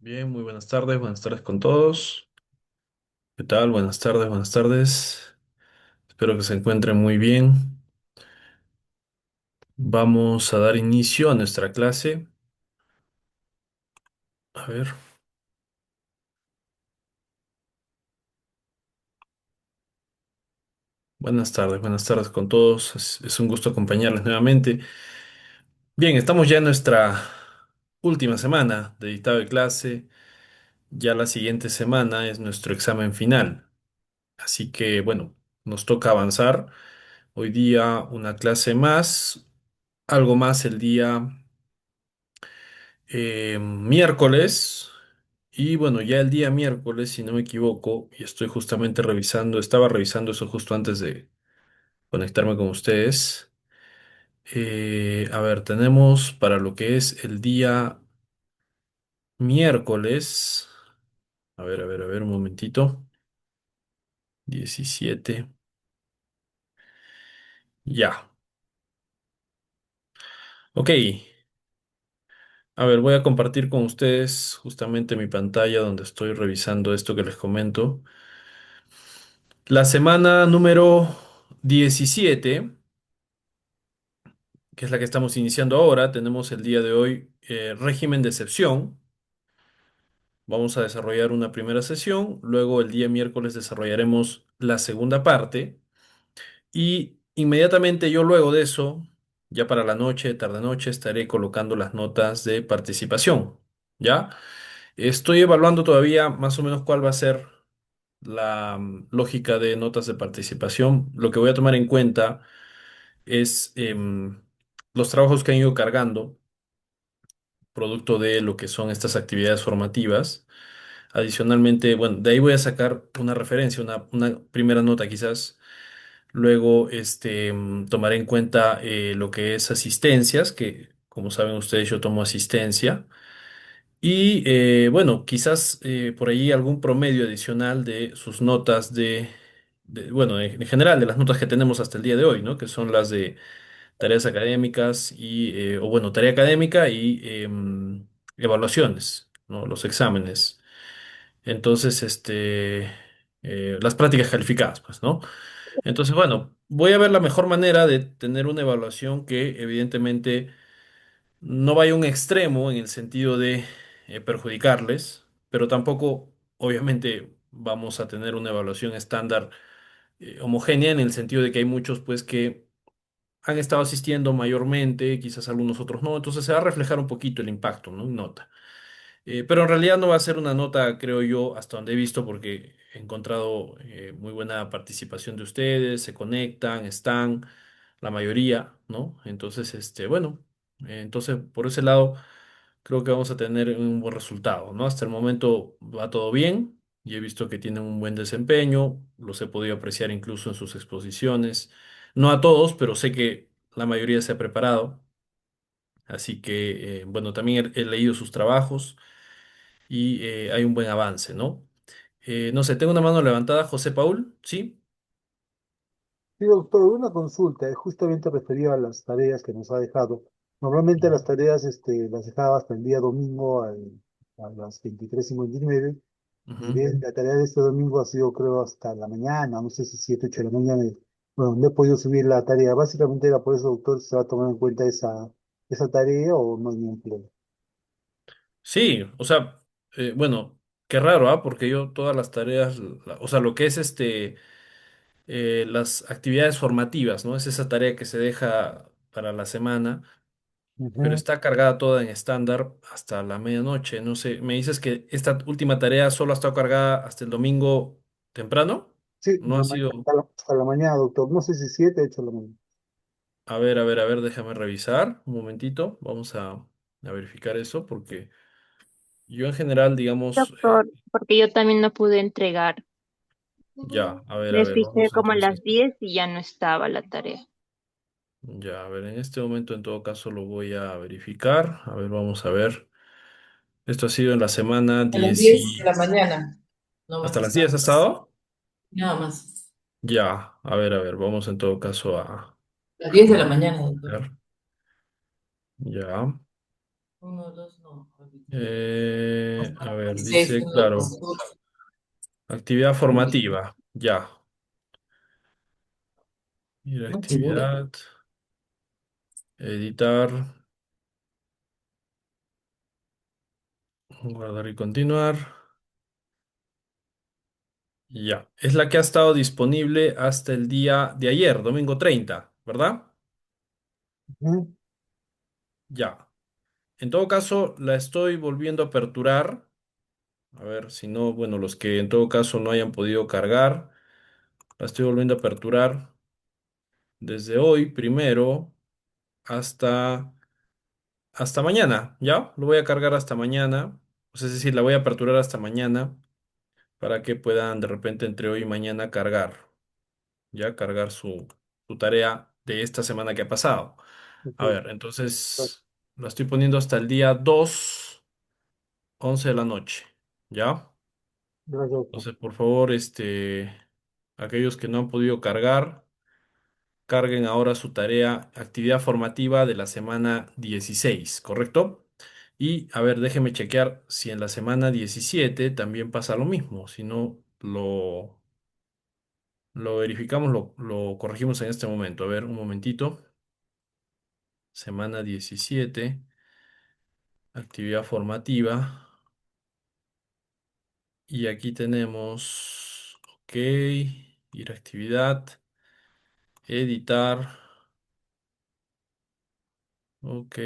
Bien, muy buenas tardes con todos. ¿Qué tal? Buenas tardes, buenas tardes. Espero que se encuentren muy bien. Vamos a dar inicio a nuestra clase. A ver, buenas tardes con todos. Es un gusto acompañarles nuevamente. Bien, estamos ya en nuestra última semana de dictado de clase. Ya la siguiente semana es nuestro examen final. Así que, bueno, nos toca avanzar. Hoy día una clase más, algo más el día miércoles. Y bueno, ya el día miércoles, si no me equivoco, y estoy justamente revisando, estaba revisando eso justo antes de conectarme con ustedes. A ver, tenemos para lo que es el día miércoles. A ver, un momentito. 17. Ya. Ok. A ver, voy a compartir con ustedes justamente mi pantalla donde estoy revisando esto que les comento. La semana número 17, que es la que estamos iniciando ahora, tenemos el día de hoy régimen de excepción. Vamos a desarrollar una primera sesión, luego el día miércoles desarrollaremos la segunda parte y inmediatamente yo luego de eso, ya para la noche, tarde noche, estaré colocando las notas de participación. ¿Ya? Estoy evaluando todavía más o menos cuál va a ser la lógica de notas de participación. Lo que voy a tomar en cuenta es los trabajos que han ido cargando, producto de lo que son estas actividades formativas. Adicionalmente, bueno, de ahí voy a sacar una referencia, una primera nota quizás. Luego, tomaré en cuenta lo que es asistencias, que como saben ustedes, yo tomo asistencia. Y bueno, quizás por ahí algún promedio adicional de sus notas bueno, en general, de las notas que tenemos hasta el día de hoy, ¿no? Que son las de tareas académicas o bueno, tarea académica y evaluaciones, ¿no? Los exámenes. Entonces, las prácticas calificadas, pues, ¿no? Entonces, bueno, voy a ver la mejor manera de tener una evaluación que evidentemente no vaya a un extremo en el sentido de perjudicarles, pero tampoco, obviamente, vamos a tener una evaluación estándar homogénea en el sentido de que hay muchos, pues, que han estado asistiendo mayormente, quizás algunos otros no, entonces se va a reflejar un poquito el impacto, ¿no? En nota. Pero en realidad no va a ser una nota, creo yo, hasta donde he visto, porque he encontrado muy buena participación de ustedes, se conectan, están, la mayoría, ¿no? Entonces, bueno, entonces por ese lado creo que vamos a tener un buen resultado, ¿no? Hasta el momento va todo bien y he visto que tienen un buen desempeño, los he podido apreciar incluso en sus exposiciones. No a todos, pero sé que la mayoría se ha preparado, así que, bueno, también he leído sus trabajos y hay un buen avance, ¿no? No sé, tengo una mano levantada, José Paul, ¿sí? Sí, doctor, una consulta, justamente referido a las tareas que nos ha dejado. Normalmente las tareas las dejaba hasta el día domingo a las 23:59 y Ujú. bien, la tarea de este domingo ha sido creo hasta la mañana, no sé si 7 8 de la mañana. Bueno, no he podido subir la tarea. Básicamente era por eso, doctor, ¿se va a tomar en cuenta esa tarea o no hay ningún problema? Sí, o sea, bueno, qué raro, ¿ah? Porque yo todas las tareas, o sea, lo que es las actividades formativas, ¿no? Es esa tarea que se deja para la semana, pero Ujú. está cargada toda en estándar hasta la medianoche. No sé, me dices que esta última tarea solo ha estado cargada hasta el domingo temprano. Sí, No ha sido. hasta la mañana, doctor. No sé si 7 8 de la mañana. A ver, déjame revisar un momentito. Vamos a verificar eso porque yo en general, digamos, Doctor, porque yo también no pude entregar. ya, a Me ver, fijé vamos como a las entonces. 10 y ya no estaba la tarea. Ya, a ver, en este momento en todo caso lo voy a verificar. A ver, vamos a ver. Esto ha sido en la semana A las 10 10 de la mañana, no más ¿Hasta las 10 ha estado. estado? Nada más. Ya, a ver, vamos en todo caso A las 10 de a la mañana, doctor. ver. Ya. Uno, dos, no. A ver, 16 dice, uno, claro, dos. actividad formativa, ya. Ir a Seguro. actividad, editar, guardar y continuar. Ya, es la que ha estado disponible hasta el día de ayer, domingo 30, ¿verdad? Ujú. Ya. En todo caso, la estoy volviendo a aperturar. A ver, si no, bueno, los que en todo caso no hayan podido cargar, la estoy volviendo a aperturar desde hoy primero hasta, hasta mañana, ¿ya? Lo voy a cargar hasta mañana. Pues es decir, la voy a aperturar hasta mañana para que puedan de repente entre hoy y mañana cargar, ¿ya? Cargar su tarea de esta semana que ha pasado. Ok, A ver, entonces la estoy poniendo hasta el día 2 11 de la noche, ¿ya? gracias, doctor. Entonces, por favor, aquellos que no han podido cargar, carguen ahora su tarea, actividad formativa de la semana 16, ¿correcto? Y a ver, déjeme chequear si en la semana 17 también pasa lo mismo. Si no, lo verificamos, lo corregimos en este momento. A ver, un momentito. Semana 17, actividad formativa. Y aquí tenemos, ok, ir a actividad, editar, ok,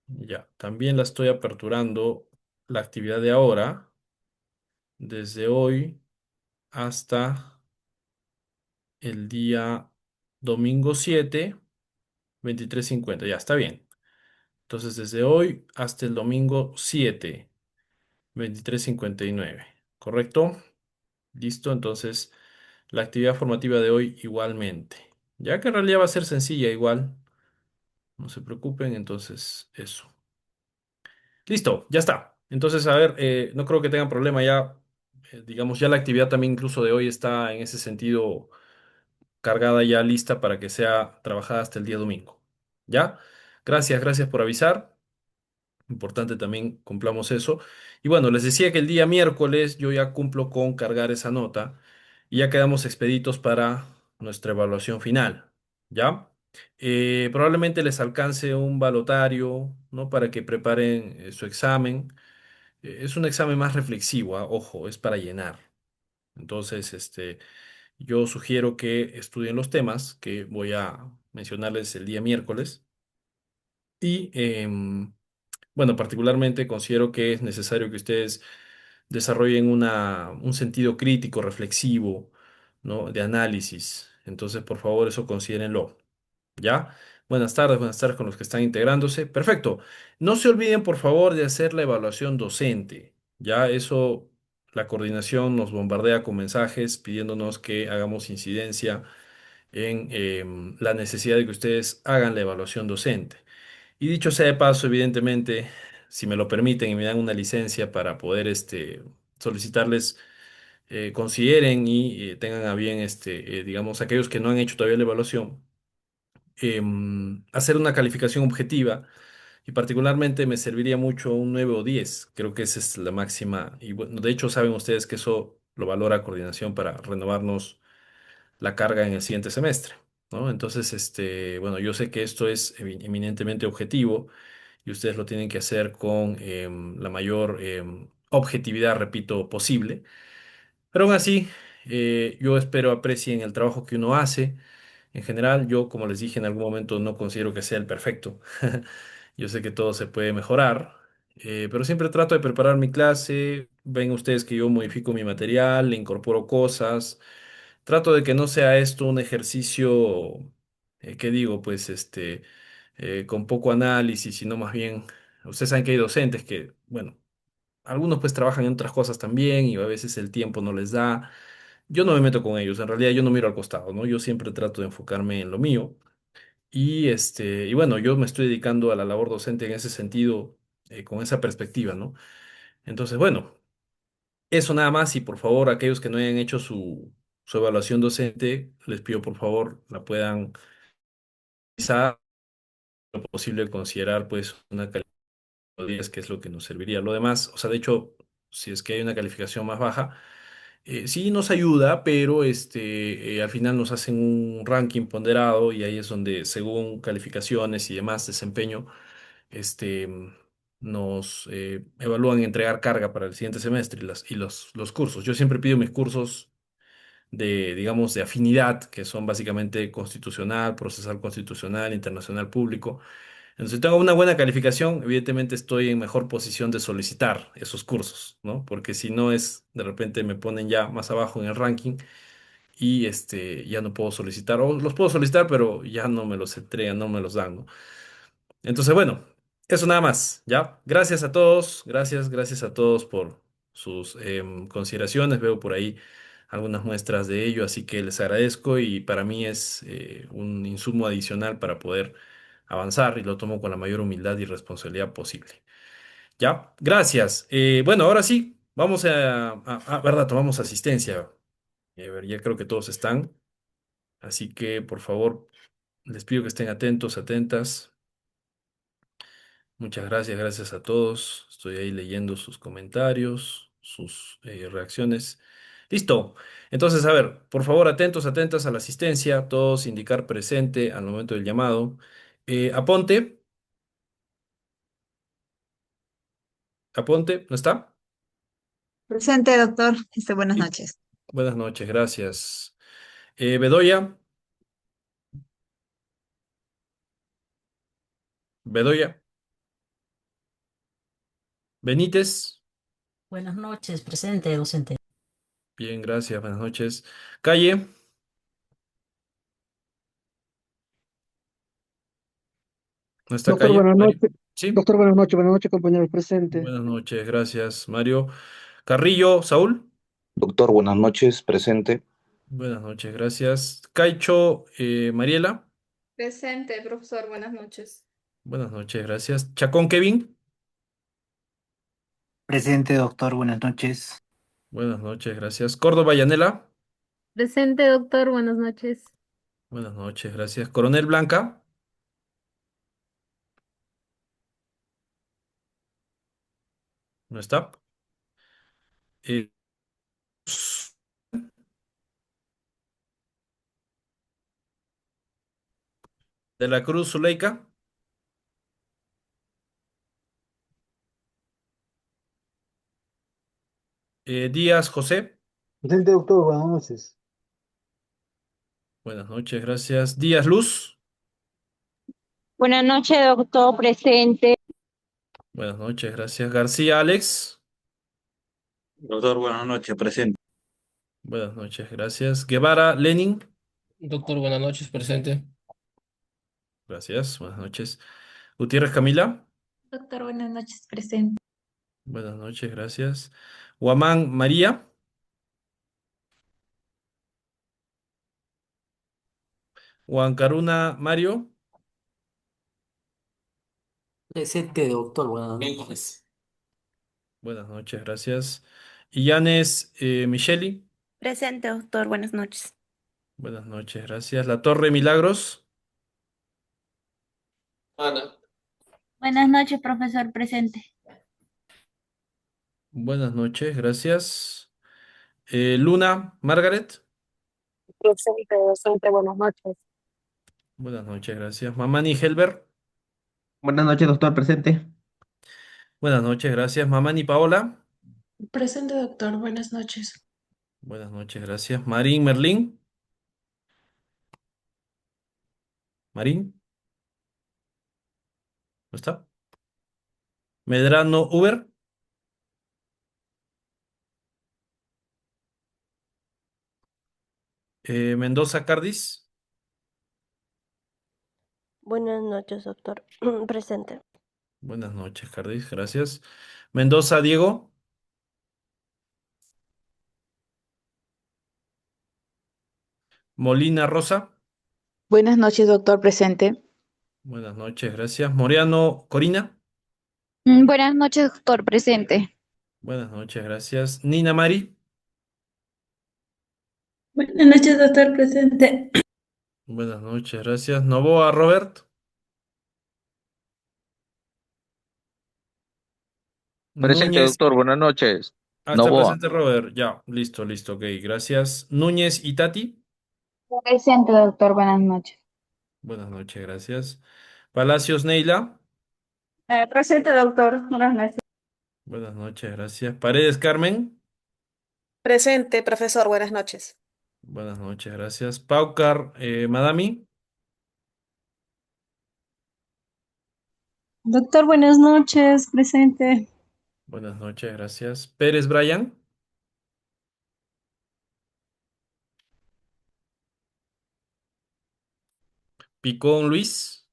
ya. También la estoy aperturando la actividad de ahora, desde hoy hasta el día domingo 7, 23:50. Ya está bien. Entonces, desde hoy hasta el domingo 7, 23:59. ¿Correcto? Listo. Entonces, la actividad formativa de hoy igualmente. Ya que en realidad va a ser sencilla igual. No se preocupen. Entonces, eso. Listo, ya está. Entonces, a ver, no creo que tengan problema ya. Digamos, ya la actividad también incluso de hoy está en ese sentido cargada ya lista para que sea trabajada hasta el día domingo. ¿Ya? Gracias, gracias por avisar. Importante también cumplamos eso. Y bueno, les decía que el día miércoles yo ya cumplo con cargar esa nota y ya quedamos expeditos para nuestra evaluación final. ¿Ya? Probablemente les alcance un balotario, ¿no? Para que preparen su examen. Es un examen más reflexivo, ¿ah? Ojo, es para llenar. Entonces, yo sugiero que estudien los temas que voy a mencionarles el día miércoles y, bueno, particularmente considero que es necesario que ustedes desarrollen un sentido crítico, reflexivo, ¿no? De análisis. Entonces, por favor, eso considérenlo. ¿Ya? Buenas tardes con los que están integrándose. Perfecto. No se olviden, por favor, de hacer la evaluación docente. Ya eso, la coordinación nos bombardea con mensajes pidiéndonos que hagamos incidencia en la necesidad de que ustedes hagan la evaluación docente. Y dicho sea de paso, evidentemente, si me lo permiten y me dan una licencia para poder solicitarles, consideren y tengan a bien, digamos, aquellos que no han hecho todavía la evaluación, hacer una calificación objetiva y particularmente me serviría mucho un 9 o 10. Creo que esa es la máxima. Y bueno, de hecho saben ustedes que eso lo valora coordinación para renovarnos la carga en el siguiente semestre, ¿no? Entonces, bueno, yo sé que esto es eminentemente objetivo y ustedes lo tienen que hacer con la mayor objetividad, repito, posible. Pero aún así, yo espero aprecien el trabajo que uno hace. En general, yo, como les dije en algún momento, no considero que sea el perfecto. Yo sé que todo se puede mejorar, pero siempre trato de preparar mi clase. Ven ustedes que yo modifico mi material, le incorporo cosas. Trato de que no sea esto un ejercicio, ¿qué digo? Pues con poco análisis, sino más bien, ustedes saben que hay docentes que, bueno, algunos pues trabajan en otras cosas también y a veces el tiempo no les da. Yo no me meto con ellos, en realidad yo no miro al costado, ¿no? Yo siempre trato de enfocarme en lo mío y bueno, yo me estoy dedicando a la labor docente en ese sentido, con esa perspectiva, ¿no? Entonces, bueno, eso nada más y por favor, aquellos que no hayan hecho su evaluación docente, les pido por favor la puedan realizar lo posible considerar pues una calificación de 10, que es lo que nos serviría. Lo demás, o sea, de hecho, si es que hay una calificación más baja, sí nos ayuda, pero al final nos hacen un ranking ponderado y ahí es donde, según calificaciones y demás desempeño, este, nos evalúan entregar carga para el siguiente semestre y los cursos. Yo siempre pido mis cursos de, digamos, de afinidad, que son básicamente constitucional, procesal constitucional, internacional público. Entonces, si tengo una buena calificación, evidentemente estoy en mejor posición de solicitar esos cursos, ¿no? Porque si no es, de repente me ponen ya más abajo en el ranking y ya no puedo solicitar, o los puedo solicitar, pero ya no me los entregan, no me los dan, ¿no? Entonces, bueno, eso nada más, ¿ya? Gracias a todos, gracias a todos por sus consideraciones. Veo por ahí algunas muestras de ello, así que les agradezco y para mí es un insumo adicional para poder avanzar y lo tomo con la mayor humildad y responsabilidad posible. ¿Ya? Gracias. Bueno, ahora sí, vamos ¿verdad? Tomamos asistencia. A ver, ya creo que todos están, así que por favor, les pido que estén atentos, atentas. Muchas gracias, gracias a todos. Estoy ahí leyendo sus comentarios, sus reacciones. Listo. Entonces, a ver, por favor, atentos, atentas a la asistencia, todos indicar presente al momento del llamado. Aponte, aponte, ¿no está? Presente, doctor. Buenas Sí. noches. Buenas noches, gracias. Bedoya, Bedoya, Benítez, Buenas noches, presente, docente. bien, gracias, buenas noches. Calle, ¿no está Doctor, Calle? buenas Mario. noches. Sí, Doctor, buenas noches, compañeros presentes. buenas noches, gracias, Mario. Carrillo, Saúl. Doctor, buenas noches, presente. Buenas noches, gracias. Caicho, Mariela. Presente, profesor, buenas noches. Buenas noches, gracias. Chacón, Kevin. Presente, doctor, buenas noches. Buenas noches, gracias. Córdoba, Yanela. Presente, doctor, buenas noches. Buenas noches, gracias. Coronel Blanca. ¿No está? Eh, de la Cruz, Zuleika. Díaz, José. Presente, doctor, buenas noches. Buenas noches, gracias. Díaz, Luz. Buenas noches, doctor, presente. Buenas noches, gracias. García, Alex. Doctor, buenas noches, presente. Buenas noches, gracias. Guevara, Lenin. Doctor, buenas noches, presente. Gracias, buenas noches. Gutiérrez, Camila. Doctor, buenas noches, presente. Buenas noches, gracias. Guamán, María. Huancaruna, Mario. Presente, doctor, buenas noches. Buenas noches, gracias. Illanes, Micheli. Presente, doctor. Buenas noches. Buenas noches, gracias. La Torre, Milagros. Ana. Buenas noches, profesor, presente. Buenas noches, gracias. Luna, Margaret. Presente, docente. Buenas noches. Buenas noches, gracias. Mamani, Helber. Buenas noches, doctor, presente. Buenas noches, gracias. Mamani, Paola. Presente, doctor, buenas noches. Buenas noches, gracias. Marín, Merlín. Marín, ¿no está? Medrano, Uber. Mendoza, Cardis. Buenas noches, doctor. Presente. Buenas noches, Cardis, gracias. Mendoza, Diego. Molina, Rosa. Buenas noches, doctor. Presente. Buenas noches, gracias. Moreano, Corina. Buenas noches, doctor, presente. Buenas noches, gracias. Nina Mari. Buenas noches, doctor, presente. Buenas noches, gracias. Novoa, Robert. Presente, Núñez. doctor, buenas noches. Ah, está Novoa. presente Robert. Ya, listo, listo, ok, gracias. Núñez y Tati. Presente, doctor, buenas noches. Buenas noches, gracias. Palacios Neila. Presente, doctor, buenas noches. Buenas noches, gracias. Paredes Carmen. Presente, profesor, buenas noches. Buenas noches, gracias. Paucar Madami. Doctor, buenas noches, presente. Buenas noches, gracias. Pérez Brian. Picón Luis.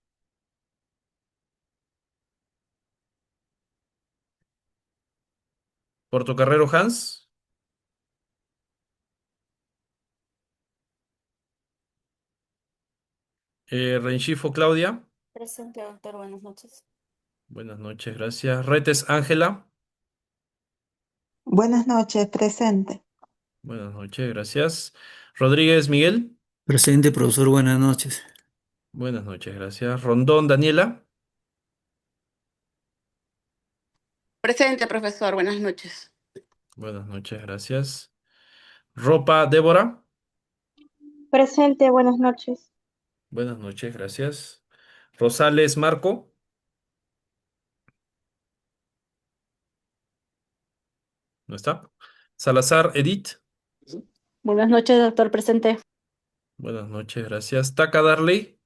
Portocarrero Hans. Rengifo Claudia. Presente, doctor, buenas noches. Buenas noches, gracias. Retes Ángela. Buenas noches, presente. Buenas noches, gracias. Rodríguez Miguel. Presente, profesor, buenas noches. Buenas noches, gracias. Rondón Daniela. Presente, profesor, buenas noches. Buenas noches, gracias. Ropa Débora. Presente, buenas noches. Buenas noches, gracias. Rosales Marco. ¿No está? Salazar Edith. Buenas noches, doctor, presente. Buenas noches, gracias. Taca Darley.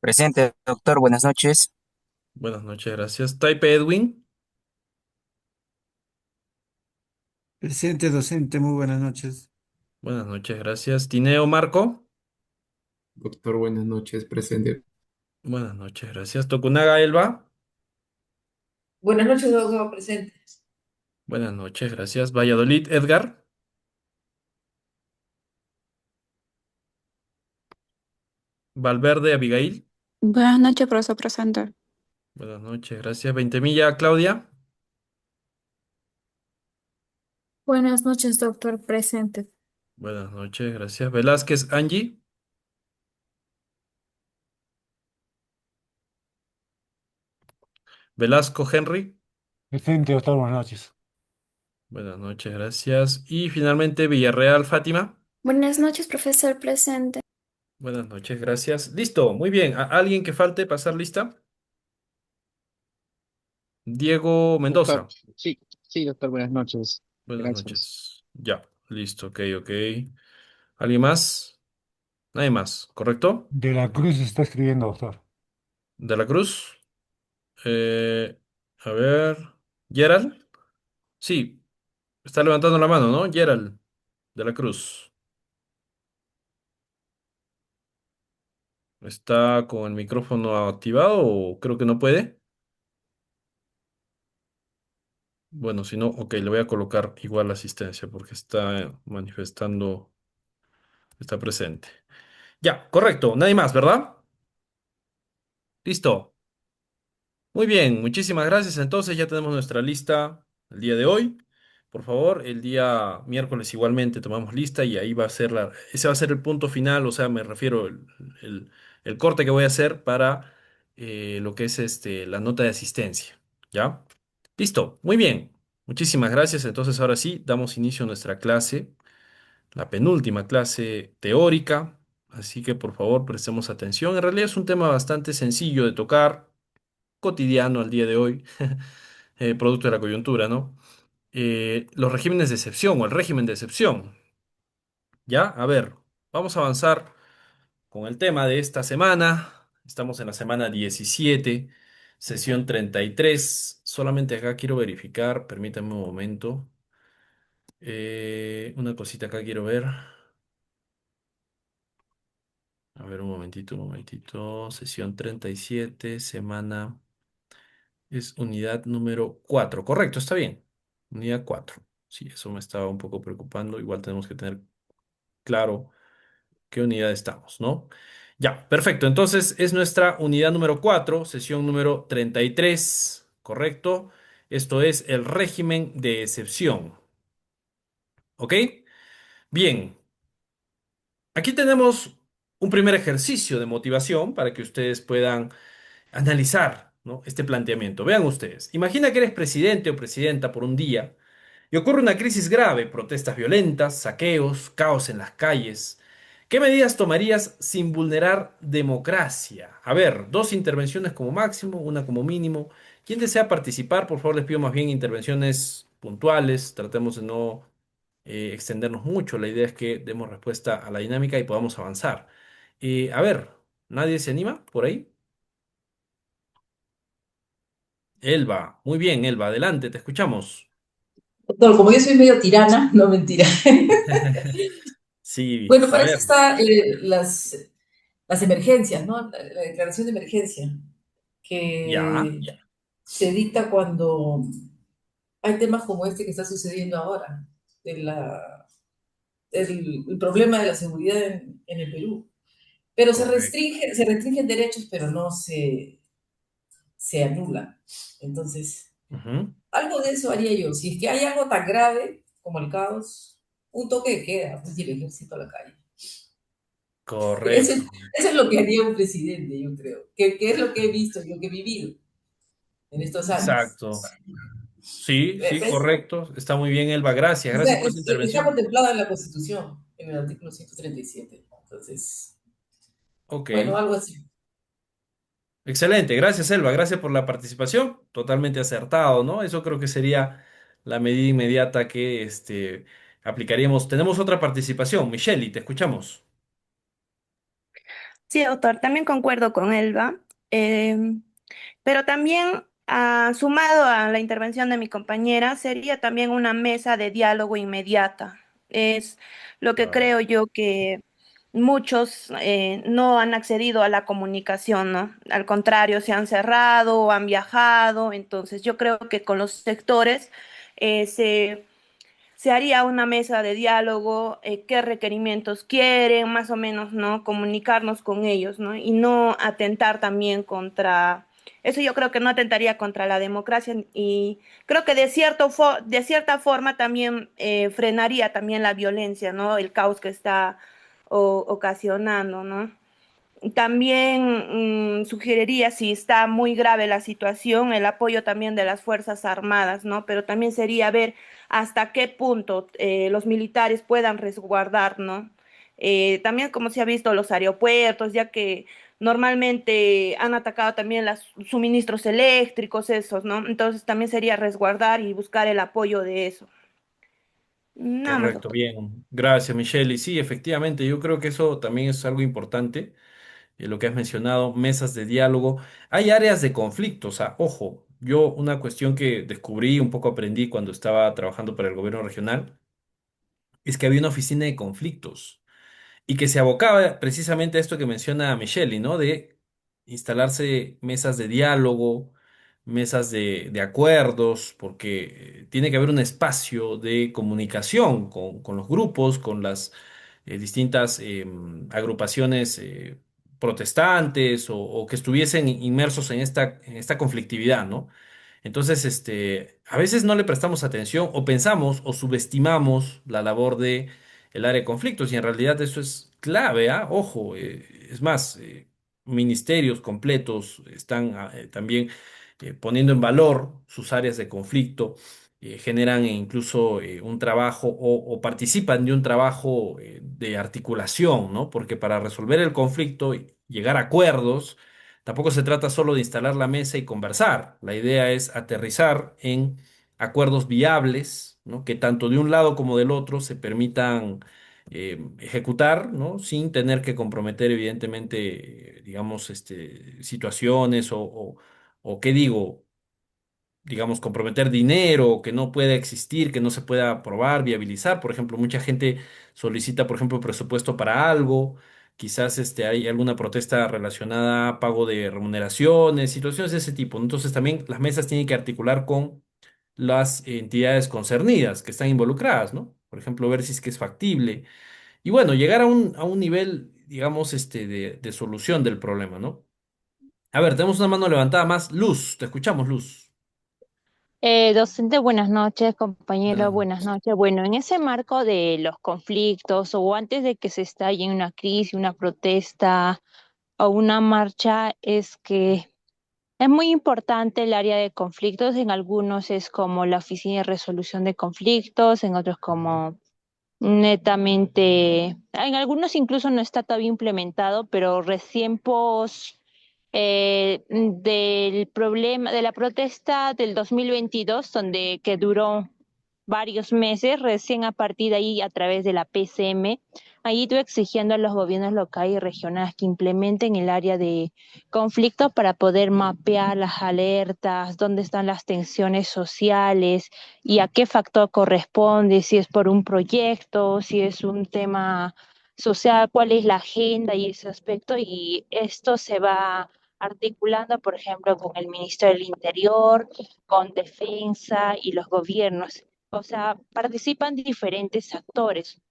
Presente, doctor, buenas noches. Buenas noches, gracias. Taipe Edwin. Presente, docente, muy buenas noches. Buenas noches, gracias. Tineo Marco. Doctor, buenas noches, presente. Buenas noches, gracias. Tokunaga Elba. Buenas noches, doctor, presente. Buenas noches, gracias. Valladolid Edgar. Valverde Abigail. Buenas noches, profesor, presente. Buenas noches, gracias. Veintemilla Claudia. Buenas noches, doctor, presente. Buenas noches, gracias. Velázquez Angie. Velasco Henry. Presente, doctor, buenas noches. Buenas noches, gracias. Y finalmente Villarreal Fátima. Buenas noches, profesor, presente. Buenas noches, gracias. Listo, muy bien. ¿Alguien que falte pasar lista? Diego Doctor, Mendoza. sí, sí, doctor, buenas noches. Buenas Gracias. noches. Ya, listo, ok, ok. ¿Alguien más? Nadie más, ¿correcto? De la Cruz está escribiendo, doctor. De la Cruz. Eh, a ver. ¿Gerald? Sí, está levantando la mano, ¿no? Gerald, de la Cruz. ¿Está con el micrófono activado o creo que no puede? Bueno, si no, ok, le voy a colocar igual la asistencia porque está manifestando, está presente. Ya, correcto, nadie más, ¿verdad? Listo. Muy bien, muchísimas gracias. Entonces ya tenemos nuestra lista el día de hoy. Por favor, el día miércoles igualmente tomamos lista y ahí va a ser ese va a ser el punto final, o sea, me refiero el- el corte que voy a hacer para lo que es la nota de asistencia. ¿Ya? Listo, muy bien. Muchísimas gracias. Entonces ahora sí, damos inicio a nuestra clase, la penúltima clase teórica. Así que por favor prestemos atención. En realidad es un tema bastante sencillo de tocar, cotidiano al día de hoy, producto de la coyuntura, ¿no? Los regímenes de excepción o el régimen de excepción. ¿Ya? A ver, vamos a avanzar con el tema de esta semana. Estamos en la semana 17, sesión 33. Solamente acá quiero verificar, permítanme un momento. Una cosita acá quiero ver. A ver, un momentito, un momentito. Sesión 37, semana. Es unidad número 4. Correcto, está bien. Unidad 4. Sí, eso me estaba un poco preocupando. Igual tenemos que tener claro qué unidad estamos, ¿no? Ya, perfecto. Entonces es nuestra unidad número 4, sesión número 33. Correcto. Esto es el régimen de excepción. ¿Ok? Bien. Aquí tenemos un primer ejercicio de motivación para que ustedes puedan analizar ¿no? Este planteamiento. Vean ustedes, imagina que eres presidente o presidenta por un día y ocurre una crisis grave, protestas violentas, saqueos, caos en las calles. ¿Qué medidas tomarías sin vulnerar democracia? A ver, dos intervenciones como máximo, una como mínimo. ¿Quién desea participar? Por favor, les pido más bien intervenciones puntuales. Tratemos de no extendernos mucho. La idea es que demos respuesta a la dinámica y podamos avanzar. A ver, ¿nadie se anima por ahí? Elba, muy bien, Elba, adelante, te escuchamos. Doctor, como yo soy medio tirana, no mentira. Sí, Bueno, a para eso ver, está las emergencias, ¿no? La declaración de emergencia, ya, que se dicta cuando hay temas como este que está sucediendo ahora, de el problema de la seguridad en el Perú. Pero correcto. se restringen derechos, pero no se anulan. Entonces, Ujú, algo de eso haría yo. Si es que hay algo tan grave como el caos, un toque de queda, pues, y el ejército a la calle. Eso, correcto. eso es lo que haría un presidente, yo creo. Que es lo que he visto, yo que he vivido en estos años. Exacto. Sí, sí, ¿Ves? correcto. Está muy bien, Elba. Gracias, gracias por esa Está intervención. contemplado en la Constitución, en el artículo 137. Entonces, Ok. bueno, algo así. Excelente, gracias, Elba. Gracias por la participación. Totalmente acertado, ¿no? Eso creo que sería la medida inmediata que aplicaríamos. Tenemos otra participación. Michelle, te escuchamos. Sí, doctor, también concuerdo con Elba, pero también sumado a la intervención de mi compañera, sería también una mesa de diálogo inmediata. Es lo que Claro. creo yo que muchos no han accedido a la comunicación, ¿no? Al contrario, se han cerrado o han viajado. Entonces, yo creo que con los sectores se haría una mesa de diálogo, qué requerimientos quieren, más o menos, ¿no? Comunicarnos con ellos, ¿no? Y no atentar también contra, eso yo creo que no atentaría contra la democracia y creo que de cierta forma también frenaría también la violencia, ¿no? El caos que está ocasionando, ¿no? También sugeriría, si está muy grave la situación, el apoyo también de las Fuerzas Armadas, ¿no? Pero también sería ver hasta qué punto los militares puedan resguardar, ¿no? También como se ha visto los aeropuertos, ya que normalmente han atacado también los suministros eléctricos, esos, ¿no? Entonces también sería resguardar y buscar el apoyo de eso. Nada más, Correcto, doctor. bien. Gracias, Michelle. Y sí, efectivamente, yo creo que eso también es algo importante. Lo que has mencionado, mesas de diálogo. Hay áreas de conflicto, o sea, ojo, yo una cuestión que descubrí, un poco aprendí cuando estaba trabajando para el gobierno regional, es que había una oficina de conflictos y que se abocaba precisamente a esto que menciona Michelle, ¿no? De instalarse mesas de diálogo, mesas de acuerdos, porque tiene que haber un espacio de comunicación con los grupos, con las distintas agrupaciones protestantes o que estuviesen inmersos en esta conflictividad, ¿no? Entonces, a veces no le prestamos atención o pensamos o subestimamos la labor de el área de conflictos y en realidad eso es clave, ¿ah? Ojo, es más, ministerios completos están también poniendo en valor sus áreas de conflicto, generan incluso un trabajo o participan de un trabajo de articulación, ¿no? Porque para resolver el conflicto y llegar a acuerdos, tampoco se trata solo de instalar la mesa y conversar. La idea es aterrizar en acuerdos viables, ¿no? Que tanto de un lado como del otro se permitan ejecutar, ¿no? Sin tener que comprometer, evidentemente, digamos, situaciones o qué digo, digamos, comprometer dinero que no pueda existir, que no se pueda aprobar, viabilizar. Por ejemplo, mucha gente solicita, por ejemplo, presupuesto para algo. Quizás hay alguna protesta relacionada a pago de remuneraciones, situaciones de ese tipo. Entonces también las mesas tienen que articular con las entidades concernidas que están involucradas, ¿no? Por ejemplo, ver si es que es factible. Y bueno, llegar a un nivel, digamos, de solución del problema, ¿no? A ver, tenemos una mano levantada más. Luz, te escuchamos, Luz. Docente, buenas noches, Buenas compañero, buenas noches. noches. Bueno, en ese marco de los conflictos o antes de que se estalle una crisis, una protesta o una marcha, es que Es muy importante el área de conflictos, en algunos es como la oficina de resolución de conflictos, en otros como netamente, en algunos incluso no está todavía implementado, pero recién pos del problema, de la protesta del 2022, donde que duró varios meses, recién a partir de ahí, a través de la PCM, ahí estuve exigiendo a los gobiernos locales y regionales que implementen el área de conflicto para poder mapear las alertas, dónde están las tensiones sociales y a qué factor corresponde, si es por un proyecto, si es un tema social, cuál es la agenda y ese aspecto. Y esto se va articulando, por ejemplo, con el ministro del Interior, con Defensa y los gobiernos. O sea, participan diferentes actores,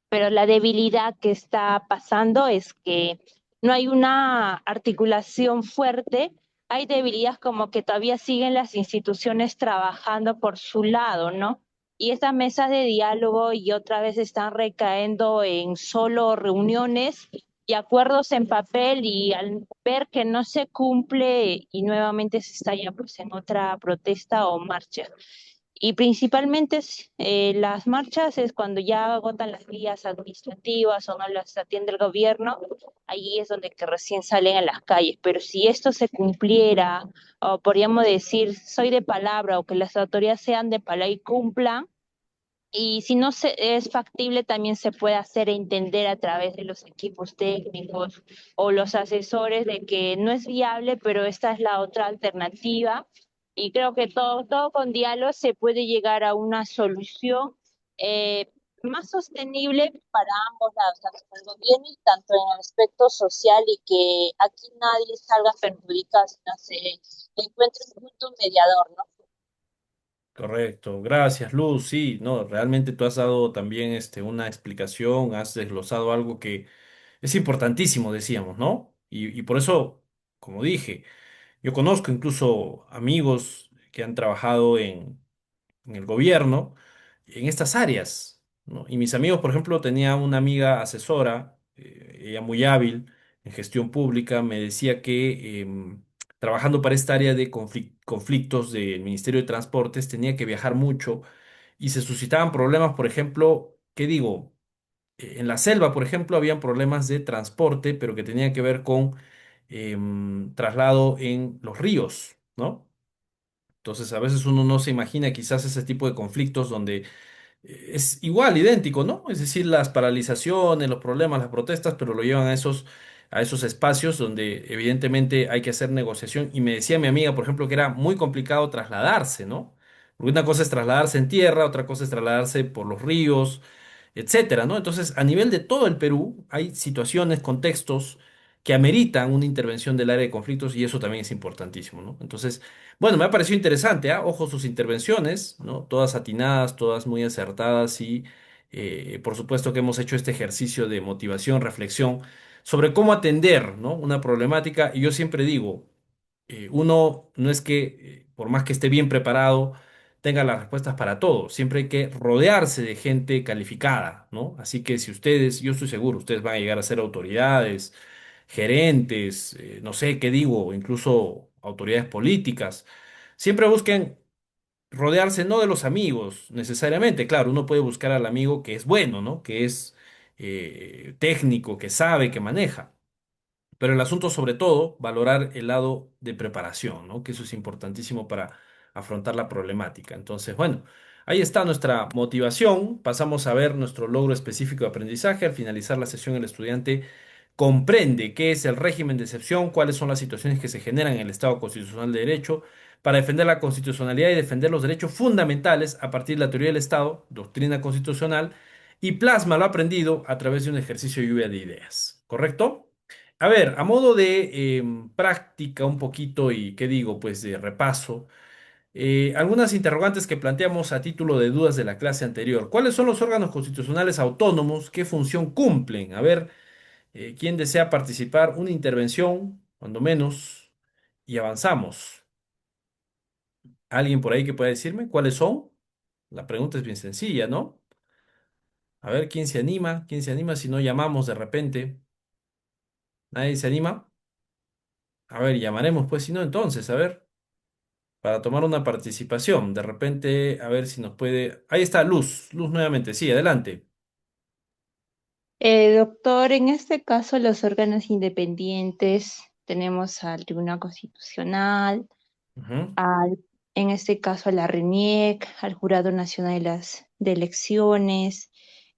pero la debilidad que está pasando es que no hay una articulación fuerte, hay debilidades como que todavía siguen las instituciones trabajando por su lado, ¿no? Y estas mesas de diálogo y otra vez están recayendo en solo reuniones y acuerdos en papel, y al ver que no se cumple y nuevamente se estalla pues en otra protesta o marcha. Y principalmente las marchas es cuando ya agotan las vías administrativas o no las atiende el gobierno, ahí es donde que recién salen a las calles. Pero si esto se cumpliera, o podríamos decir, soy de palabra, o que las autoridades sean de palabra y cumplan, y si no es factible, también se puede hacer entender a través de los equipos técnicos o los asesores de que no es viable, pero esta es la otra alternativa. Y creo que todo con diálogo se puede llegar a una solución más sostenible para ambos lados, tanto para el gobierno y tanto en el aspecto social, y que aquí nadie salga perjudicado, sino se encuentre un punto mediador, ¿no? Correcto, gracias Luz. Sí, no, realmente tú has dado también una explicación, has desglosado algo que es importantísimo, decíamos, ¿no? Y por eso, como dije, yo conozco incluso amigos que han trabajado en el gobierno en estas áreas, ¿no? Y mis amigos, por ejemplo, tenía una amiga asesora, ella muy hábil en gestión pública, me decía que trabajando para esta área de conflictos del Ministerio de Transportes tenía que viajar mucho y se suscitaban problemas, por ejemplo, ¿qué digo? En la selva, por ejemplo, habían problemas de transporte, pero que tenían que ver con traslado en los ríos, ¿no? Entonces, a veces uno no se imagina quizás ese tipo de conflictos donde es igual, idéntico, ¿no? Es decir, las paralizaciones, los problemas, las protestas, pero lo llevan a esos espacios donde evidentemente hay que hacer negociación. Y me decía mi amiga, por ejemplo, que era muy complicado trasladarse, ¿no? Porque una cosa es trasladarse en tierra, otra cosa es trasladarse por los ríos, etcétera, ¿no? Entonces, a nivel de todo el Perú, hay situaciones, contextos que ameritan una intervención del área de conflictos, y eso también es importantísimo, ¿no? Entonces, bueno, me ha parecido interesante, ¿ah? Ojo sus intervenciones, ¿no? Todas atinadas, todas muy acertadas, y por supuesto que hemos hecho este ejercicio de motivación, reflexión sobre cómo atender, ¿no? Una problemática. Y yo siempre digo, uno no es que, por más que esté bien preparado, tenga las respuestas para todo. Siempre hay que rodearse de gente calificada, ¿no? Así que si ustedes, yo estoy seguro, ustedes van a llegar a ser autoridades, gerentes, no sé qué digo, incluso autoridades políticas. Siempre busquen rodearse no de los amigos necesariamente. Claro, uno puede buscar al amigo que es bueno, ¿no? Que es técnico, que sabe, que maneja. Pero el asunto, sobre todo, valorar el lado de preparación, ¿no? Que eso es importantísimo para afrontar la problemática. Entonces, bueno, ahí está nuestra motivación. Pasamos a ver nuestro logro específico de aprendizaje. Al finalizar la sesión, el estudiante comprende qué es el régimen de excepción, cuáles son las situaciones que se generan en el Estado constitucional de derecho, para defender la constitucionalidad y defender los derechos fundamentales a partir de la teoría del Estado, doctrina constitucional, y plasma lo aprendido a través de un ejercicio de lluvia de ideas. ¿Correcto? A ver, a modo de práctica un poquito y, ¿qué digo? Pues de repaso, algunas interrogantes que planteamos a título de dudas de la clase anterior. ¿Cuáles son los órganos constitucionales autónomos? ¿Qué función cumplen? A ver, ¿quién desea participar? Una intervención, cuando menos, y avanzamos. ¿Alguien por ahí que pueda decirme cuáles son? La pregunta es bien sencilla, ¿no? A ver, ¿quién se anima? ¿Quién se anima si no llamamos de repente? ¿Nadie se anima? A ver, llamaremos pues si no entonces, a ver, para tomar una participación. De repente, a ver si nos puede... Ahí está, Luz, Luz nuevamente, sí, adelante. Doctor, en este caso los órganos independientes tenemos al Tribunal Constitucional, Ujú. al, en este caso a la RENIEC, al Jurado Nacional de Elecciones,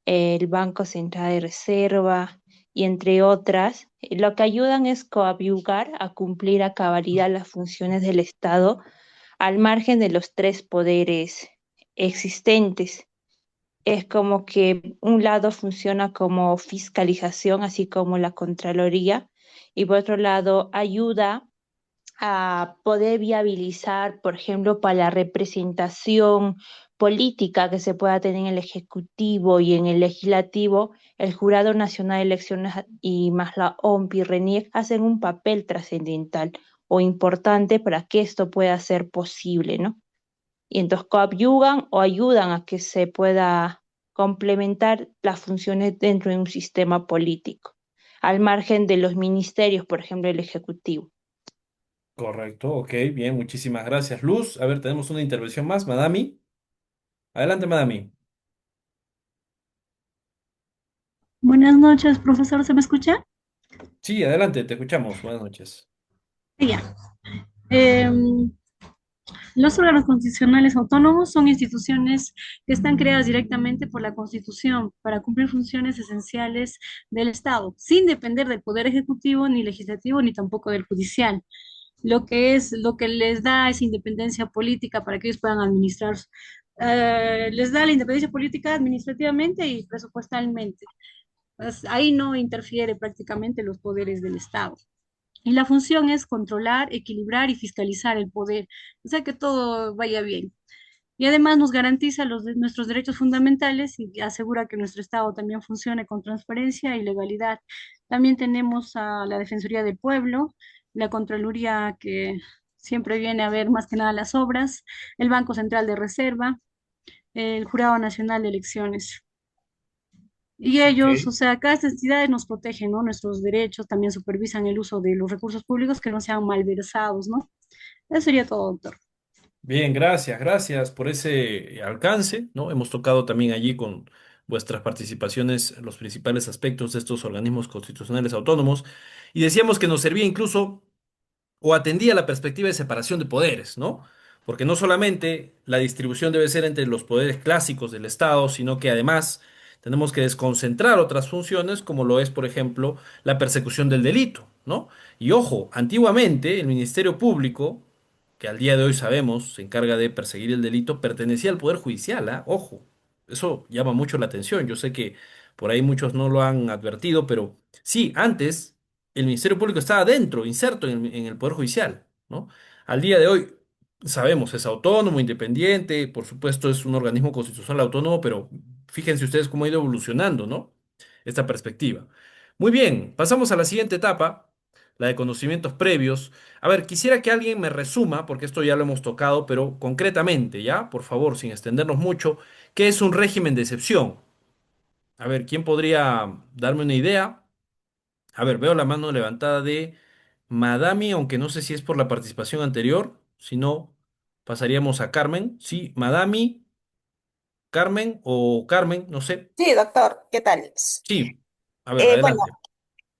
el Banco Central de Reserva y entre otras, lo que ayudan es coadyuvar a cumplir a cabalidad las funciones del Estado al margen de los tres poderes existentes. Es como que un lado funciona como fiscalización, así como la Contraloría, y por otro lado ayuda a poder viabilizar, por ejemplo, para la representación política que se pueda tener en el Ejecutivo y en el Legislativo, el Jurado Nacional de Elecciones y más la OMP y RENIEC hacen un papel trascendental o importante para que esto pueda ser posible, ¿no? Y entonces coadyuvan o ayudan a que se pueda complementar las funciones dentro de un sistema político, al margen de los ministerios, por ejemplo, el Ejecutivo. Correcto, ok, bien, muchísimas gracias, Luz. A ver, tenemos una intervención más, Madami. Adelante, Madami. Buenas noches, profesor, ¿se me escucha? Sí, adelante, te escuchamos. Buenas noches. Sí, ya. Em, los órganos constitucionales autónomos son instituciones que están creadas directamente por la Constitución para cumplir funciones esenciales del Estado, sin depender del Poder Ejecutivo, ni legislativo, ni tampoco del judicial. Lo que les da esa independencia política para que ellos puedan administrar, les da la independencia política administrativamente y presupuestalmente. Pues, ahí no interfiere prácticamente los poderes del Estado. Y la función es controlar, equilibrar y fiscalizar el poder, o sea que todo vaya bien. Y además nos garantiza nuestros derechos fundamentales y asegura que nuestro Estado también funcione con transparencia y legalidad. También tenemos a la Defensoría del Pueblo, la Contraloría que siempre viene a ver más que nada las obras, el Banco Central de Reserva, el Jurado Nacional de Elecciones. Y Ok. ellos, o sea, cada entidades nos protegen, ¿no? Nuestros derechos, también supervisan el uso de los recursos públicos que no sean malversados, ¿no? Eso sería todo, doctor. Bien, gracias, gracias por ese alcance, ¿no? Hemos tocado también allí con vuestras participaciones los principales aspectos de estos organismos constitucionales autónomos y decíamos que nos servía incluso o atendía la perspectiva de separación de poderes, ¿no? Porque no solamente la distribución debe ser entre los poderes clásicos del Estado, sino que además tenemos que desconcentrar otras funciones, como lo es, por ejemplo, la persecución del delito, ¿no? Y ojo, antiguamente el Ministerio Público, que al día de hoy sabemos se encarga de perseguir el delito, pertenecía al Poder Judicial, ¿ah? Ojo, eso llama mucho la atención. Yo sé que por ahí muchos no lo han advertido, pero sí, antes el Ministerio Público estaba dentro, inserto en el Poder Judicial, ¿no? Al día de hoy, sabemos, es autónomo, independiente, por supuesto es un organismo constitucional autónomo, pero fíjense ustedes cómo ha ido evolucionando, ¿no? Esta perspectiva. Muy bien, pasamos a la siguiente etapa, la de conocimientos previos. A ver, quisiera que alguien me resuma, porque esto ya lo hemos tocado, pero concretamente, ¿ya? Por favor, sin extendernos mucho, ¿qué es un régimen de excepción? A ver, ¿quién podría darme una idea? A ver, veo la mano levantada de Madami, aunque no sé si es por la participación anterior, si no, pasaríamos a Carmen. Sí, Madami, Carmen o Carmen, no sé. Sí, doctor, ¿qué tal? Sí, a ver, Bueno, adelante.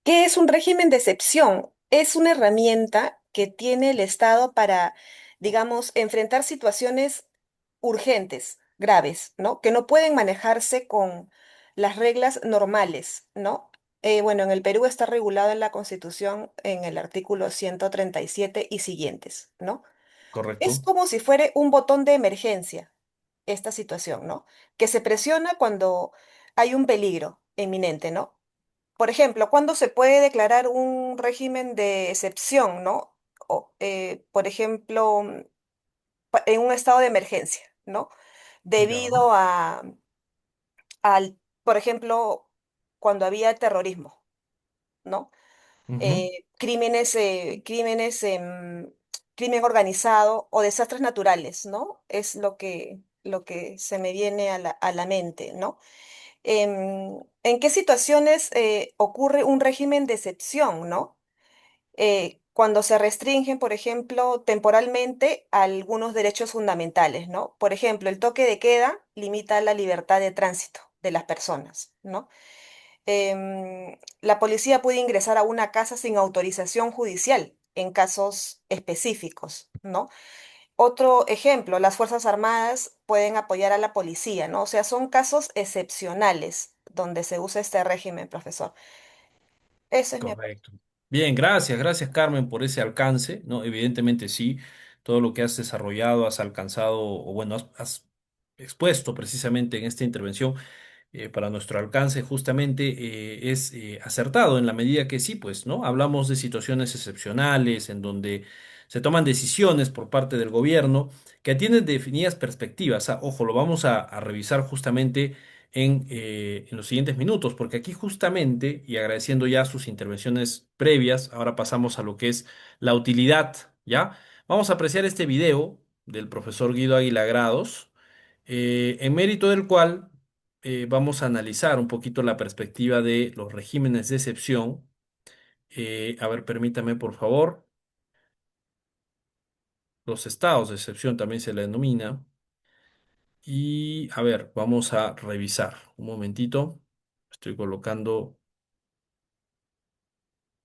¿qué es un régimen de excepción? Es una herramienta que tiene el Estado para, digamos, enfrentar situaciones urgentes, graves, ¿no? Que no pueden manejarse con las reglas normales, ¿no? Bueno, en el Perú está regulado en la Constitución en el artículo 137 y siguientes, ¿no? Es Correcto. como si fuera un botón de emergencia esta situación, ¿no? Que se presiona cuando hay un peligro inminente, ¿no? Por ejemplo, ¿cuándo se puede declarar un régimen de excepción, ¿no? Por ejemplo, en un estado de emergencia, ¿no? Ya. Debido por ejemplo, cuando había terrorismo, ¿no? Ujú. Crimen organizado o desastres naturales, ¿no? Es lo que se me viene a la mente, ¿no? ¿En qué situaciones ocurre un régimen de excepción, ¿no? cuando se restringen, por ejemplo, temporalmente algunos derechos fundamentales, ¿no? Por ejemplo, el toque de queda limita la libertad de tránsito de las personas, ¿no? La policía puede ingresar a una casa sin autorización judicial en casos específicos, ¿no? Otro ejemplo, las Fuerzas Armadas pueden apoyar a la policía, ¿no? O sea, son casos excepcionales donde se usa este régimen, profesor. Eso es mi aporte. Correcto. Bien, gracias, gracias Carmen por ese alcance, ¿no? Evidentemente sí, todo lo que has desarrollado, has alcanzado, o bueno, has expuesto precisamente en esta intervención para nuestro alcance justamente es acertado en la medida que sí, pues, ¿no? Hablamos de situaciones excepcionales en donde se toman decisiones por parte del gobierno que tienen definidas perspectivas. Ah, ojo, lo vamos a revisar justamente en los siguientes minutos, porque aquí justamente, y agradeciendo ya sus intervenciones previas, ahora pasamos a lo que es la utilidad, ¿ya? Vamos a apreciar este video del profesor Guido Águila Grados, en mérito del cual vamos a analizar un poquito la perspectiva de los regímenes de excepción. A ver, permítame, por favor. Los estados de excepción también se le denomina. Y a ver, vamos a revisar. Un momentito. Estoy colocando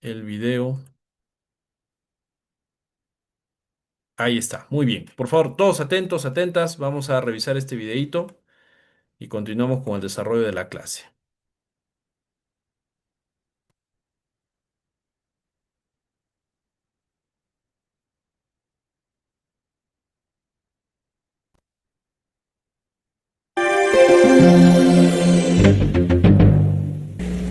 el video. Ahí está. Muy bien. Por favor, todos atentos, atentas. Vamos a revisar este videito y continuamos con el desarrollo de la clase.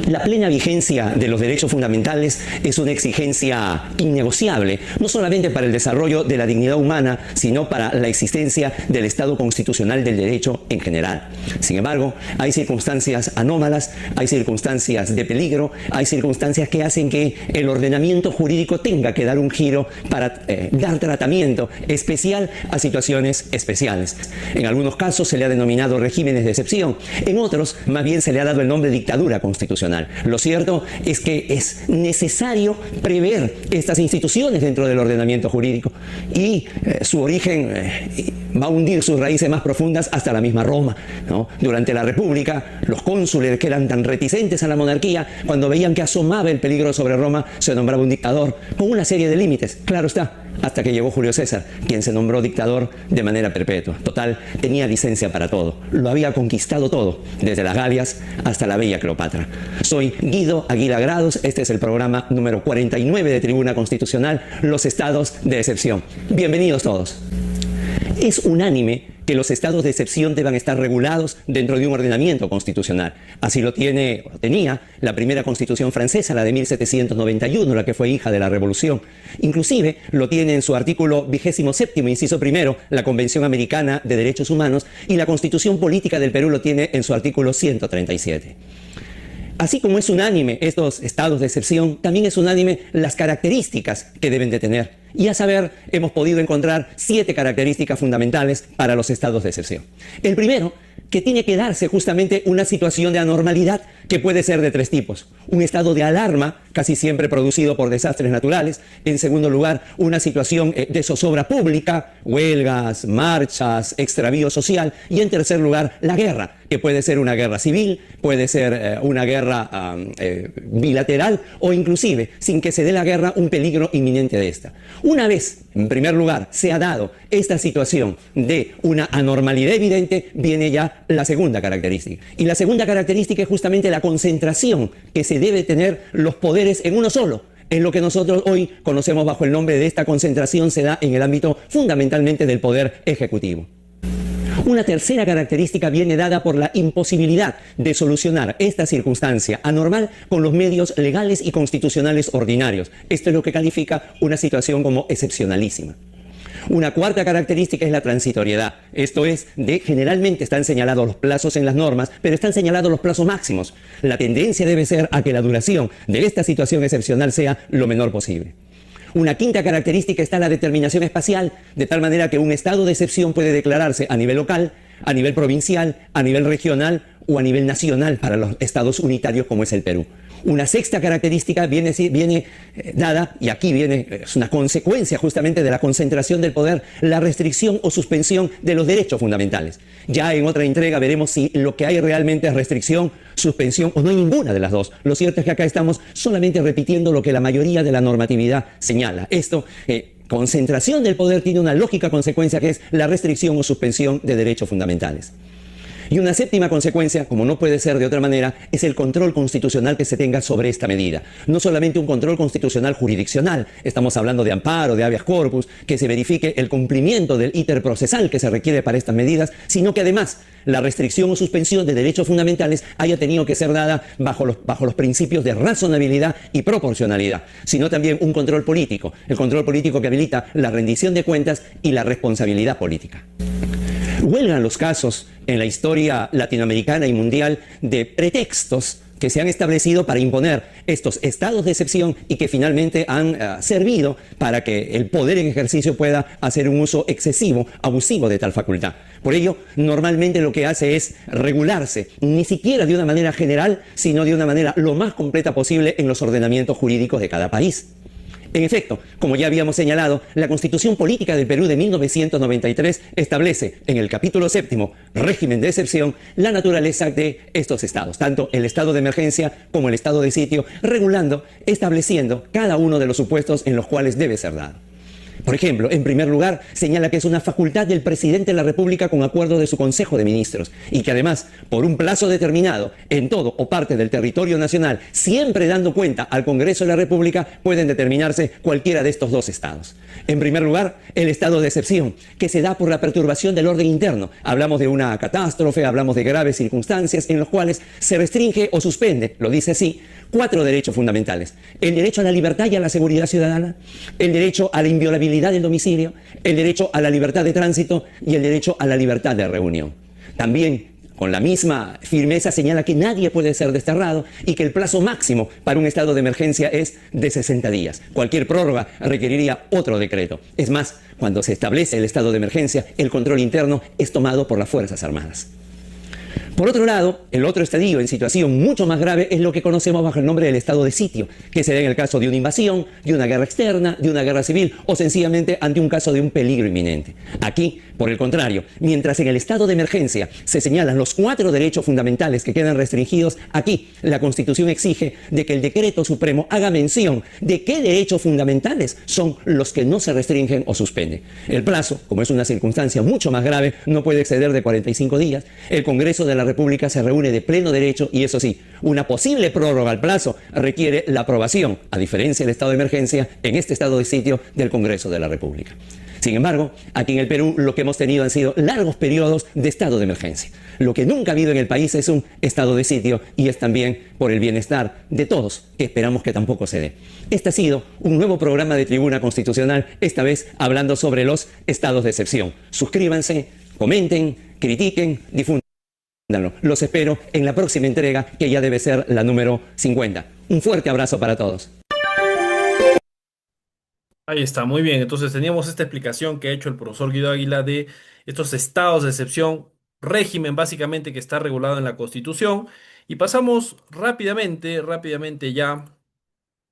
La plena vigencia de los derechos fundamentales es una exigencia innegociable, no solamente para el desarrollo de la dignidad humana, sino para la existencia del Estado constitucional del derecho en general. Sin embargo, hay circunstancias anómalas, hay circunstancias de peligro, hay circunstancias que hacen que el ordenamiento jurídico tenga que dar un giro para dar tratamiento especial a situaciones especiales. En algunos casos se le ha denominado regímenes de excepción, en otros más bien se le ha dado el nombre de dictadura constitucional. Lo cierto es que es necesario prever estas instituciones dentro del ordenamiento jurídico y su origen va a hundir sus raíces más profundas hasta la misma Roma, ¿no? Durante la República, los cónsules que eran tan reticentes a la monarquía, cuando veían que asomaba el peligro sobre Roma, se nombraba un dictador con una serie de límites, claro está, hasta que llegó Julio César, quien se nombró dictador de manera perpetua. Total, tenía licencia para todo, lo había conquistado todo, desde las Galias hasta la bella Cleopatra. Soy Guido Águila Grados, este es el programa número 49 de Tribuna Constitucional, los estados de excepción. Bienvenidos todos. Es unánime que los estados de excepción deban estar regulados dentro de un ordenamiento constitucional. Así lo tenía la primera constitución francesa, la de 1791, la que fue hija de la Revolución. Inclusive lo tiene en su artículo 27, inciso primero, la Convención Americana de Derechos Humanos, y la Constitución Política del Perú lo tiene en su artículo 137. Así como es unánime estos estados de excepción, también es unánime las características que deben de tener. Y a saber, hemos podido encontrar 7 características fundamentales para los estados de excepción. El primero, que tiene que darse justamente una situación de anormalidad que puede ser de 3 tipos. Un estado de alarma, casi siempre producido por desastres naturales. En segundo lugar, una situación de zozobra pública, huelgas, marchas, extravío social. Y en tercer lugar, la guerra, que puede ser una guerra civil, puede ser una guerra bilateral o inclusive, sin que se dé la guerra, un peligro inminente de esta. Una vez, en primer lugar, se ha dado esta situación de una anormalidad evidente, viene ya la segunda característica. Y la segunda característica es justamente la concentración que se debe tener los poderes en uno solo. Es lo que nosotros hoy conocemos bajo el nombre de esta concentración, se da en el ámbito fundamentalmente del poder ejecutivo. Una tercera característica viene dada por la imposibilidad de solucionar esta circunstancia anormal con los medios legales y constitucionales ordinarios. Esto es lo que califica una situación como excepcionalísima. Una cuarta característica es la transitoriedad. Esto es, generalmente están señalados los plazos en las normas, pero están señalados los plazos máximos. La tendencia debe ser a que la duración de esta situación excepcional sea lo menor posible. Una quinta característica está la determinación espacial, de tal manera que un estado de excepción puede declararse a nivel local, a nivel provincial, a nivel regional o a nivel nacional para los estados unitarios como es el Perú. Una sexta característica viene dada, y aquí es una consecuencia justamente de la concentración del poder, la restricción o suspensión de los derechos fundamentales. Ya en otra entrega veremos si lo que hay realmente es restricción, suspensión o no hay ninguna de las dos. Lo cierto es que acá estamos solamente repitiendo lo que la mayoría de la normatividad señala. Esto, concentración del poder, tiene una lógica consecuencia que es la restricción o suspensión de derechos fundamentales. Y una séptima consecuencia, como no puede ser de otra manera, es el control constitucional que se tenga sobre esta medida. No solamente un control constitucional jurisdiccional, estamos hablando de amparo, de habeas corpus, que se verifique el cumplimiento del íter procesal que se requiere para estas medidas, sino que además la restricción o suspensión de derechos fundamentales haya tenido que ser dada bajo los principios de razonabilidad y proporcionalidad, sino también un control político, el control político que habilita la rendición de cuentas y la responsabilidad política. Huelgan los casos en la historia latinoamericana y mundial de pretextos que se han establecido para imponer estos estados de excepción y que finalmente han servido para que el poder en ejercicio pueda hacer un uso excesivo, abusivo de tal facultad. Por ello, normalmente lo que hace es regularse, ni siquiera de una manera general, sino de una manera lo más completa posible en los ordenamientos jurídicos de cada país. En efecto, como ya habíamos señalado, la Constitución Política del Perú de 1993 establece en el capítulo séptimo, régimen de excepción, la naturaleza de estos estados, tanto el estado de emergencia como el estado de sitio, regulando, estableciendo cada uno de los supuestos en los cuales debe ser dado. Por ejemplo, en primer lugar, señala que es una facultad del presidente de la República con acuerdo de su Consejo de Ministros y que además, por un plazo determinado, en todo o parte del territorio nacional, siempre dando cuenta al Congreso de la República, pueden determinarse cualquiera de estos dos estados. En primer lugar, el estado de excepción, que se da por la perturbación del orden interno. Hablamos de una catástrofe, hablamos de graves circunstancias en las cuales se restringe o suspende, lo dice así, 4 derechos fundamentales: el derecho a la libertad y a la seguridad ciudadana, el derecho a la inviolabilidad del domicilio, el derecho a la libertad de tránsito y el derecho a la libertad de reunión. También, con la misma firmeza, señala que nadie puede ser desterrado y que el plazo máximo para un estado de emergencia es de 60 días. Cualquier prórroga requeriría otro decreto. Es más, cuando se establece el estado de emergencia, el control interno es tomado por las Fuerzas Armadas. Por otro lado, el otro estadio en situación mucho más grave es lo que conocemos bajo el nombre del estado de sitio, que se da en el caso de una invasión, de una guerra externa, de una guerra civil o sencillamente ante un caso de un peligro inminente. Aquí, por el contrario, mientras en el estado de emergencia se señalan los 4 derechos fundamentales que quedan restringidos, aquí la Constitución exige de que el decreto supremo haga mención de qué derechos fundamentales son los que no se restringen o suspenden. El plazo, como es una circunstancia mucho más grave, no puede exceder de 45 días. El Congreso de la República se reúne de pleno derecho y, eso sí, una posible prórroga al plazo requiere la aprobación, a diferencia del estado de emergencia, en este estado de sitio del Congreso de la República. Sin embargo, aquí en el Perú lo que hemos tenido han sido largos periodos de estado de emergencia. Lo que nunca ha habido en el país es un estado de sitio y es también por el bienestar de todos, que esperamos que tampoco se dé. Este ha sido un nuevo programa de Tribuna Constitucional, esta vez hablando sobre los estados de excepción. Suscríbanse, comenten, critiquen, difundan. Los espero en la próxima entrega, que ya debe ser la número 50. Un fuerte abrazo para todos. Ahí está, muy bien. Entonces teníamos esta explicación que ha hecho el profesor Guido Águila de estos estados de excepción, régimen básicamente que está regulado en la Constitución. Y pasamos rápidamente ya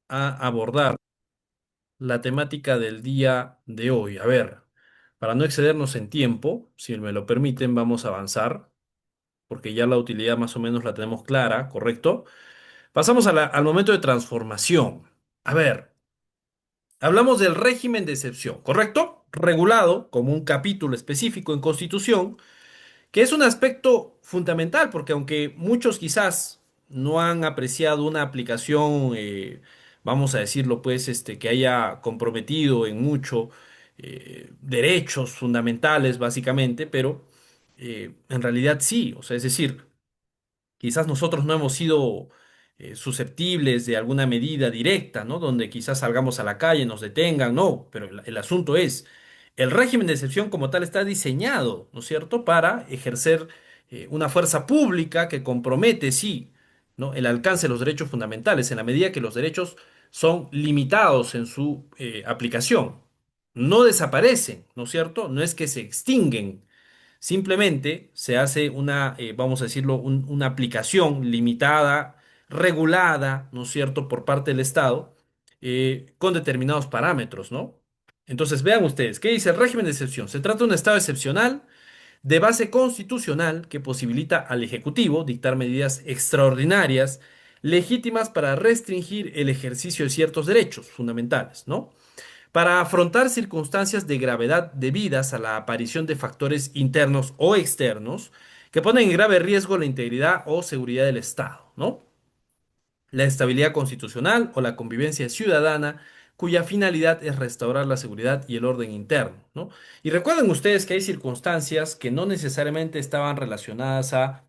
a abordar la temática del día de hoy. A ver, para no excedernos en tiempo, si me lo permiten, vamos a avanzar, porque ya la utilidad más o menos la tenemos clara, ¿correcto? Pasamos al momento de transformación. A ver, hablamos del régimen de excepción, ¿correcto? Regulado como un capítulo específico en Constitución, que es un aspecto fundamental, porque aunque muchos quizás no han apreciado una aplicación, vamos a decirlo pues, que haya comprometido en mucho derechos fundamentales, básicamente, pero en realidad sí, o sea, es decir, quizás nosotros no hemos sido susceptibles de alguna medida directa, ¿no? Donde quizás salgamos a la calle, nos detengan, no, pero el asunto es, el régimen de excepción como tal está diseñado, ¿no es cierto?, para ejercer una fuerza pública que compromete, sí, ¿no?, el alcance de los derechos fundamentales, en la medida que los derechos son limitados en su aplicación. No desaparecen, ¿no es cierto? No es que se extinguen, Simplemente se hace una, vamos a decirlo, una aplicación limitada, regulada, ¿no es cierto?, por parte del Estado, con determinados parámetros, ¿no? Entonces, vean ustedes, ¿qué dice el régimen de excepción? Se trata de un estado excepcional de base constitucional que posibilita al Ejecutivo dictar medidas extraordinarias legítimas para restringir el ejercicio de ciertos derechos fundamentales, ¿no? Para afrontar circunstancias de gravedad debidas a la aparición de factores internos o externos que ponen en grave riesgo la integridad o seguridad del Estado, ¿no? La estabilidad constitucional o la convivencia ciudadana, cuya finalidad es restaurar la seguridad y el orden interno, ¿no? Y recuerden ustedes que hay circunstancias que no necesariamente estaban relacionadas a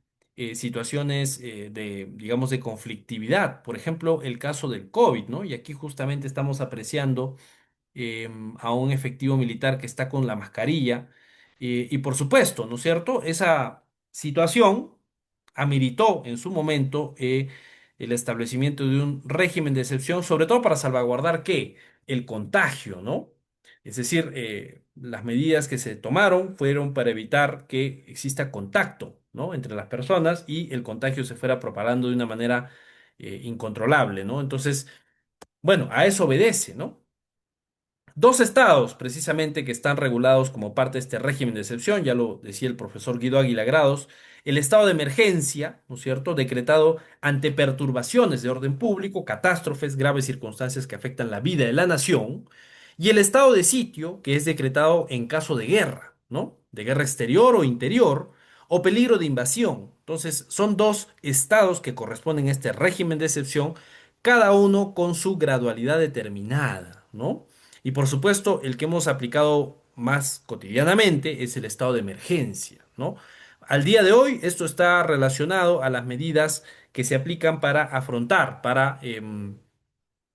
situaciones de, digamos, de conflictividad. Por ejemplo, el caso del COVID, ¿no? Y aquí justamente estamos apreciando a un efectivo militar que está con la mascarilla. Y por supuesto, ¿no es cierto? Esa situación ameritó en su momento el establecimiento de un régimen de excepción, sobre todo para salvaguardar ¿qué? El contagio, ¿no? Es decir, las medidas que se tomaron fueron para evitar que exista contacto, ¿no? Entre las personas y el contagio se fuera propagando de una manera incontrolable, ¿no? Entonces, bueno, a eso obedece, ¿no? Dos estados, precisamente, que están regulados como parte de este régimen de excepción, ya lo decía el profesor Guido Águila Grados, el estado de emergencia, ¿no es cierto?, decretado ante perturbaciones de orden público, catástrofes, graves circunstancias que afectan la vida de la nación, y el estado de sitio, que es decretado en caso de guerra, ¿no?, de guerra exterior o interior, o peligro de invasión. Entonces, son dos estados que corresponden a este régimen de excepción, cada uno con su gradualidad determinada, ¿no? Y por supuesto, el que hemos aplicado más cotidianamente es el estado de emergencia, ¿no? Al día de hoy, esto está relacionado a las medidas que se aplican para afrontar, para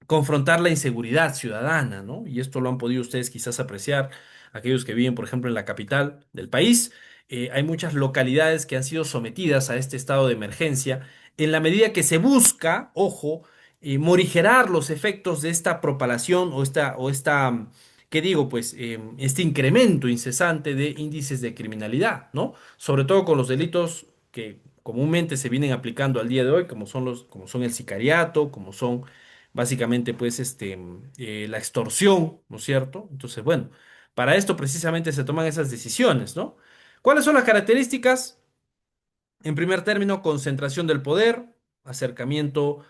confrontar la inseguridad ciudadana, ¿no? Y esto lo han podido ustedes quizás apreciar, aquellos que viven, por ejemplo, en la capital del país. Hay muchas localidades que han sido sometidas a este estado de emergencia en la medida que se busca, ojo, morigerar los efectos de esta propalación ¿qué digo? Pues este incremento incesante de índices de criminalidad, ¿no? Sobre todo con los delitos que comúnmente se vienen aplicando al día de hoy, como son el sicariato, como son básicamente pues la extorsión, ¿no es cierto? Entonces, bueno, para esto precisamente se toman esas decisiones, ¿no? ¿Cuáles son las características? En primer término, concentración del poder, acercamiento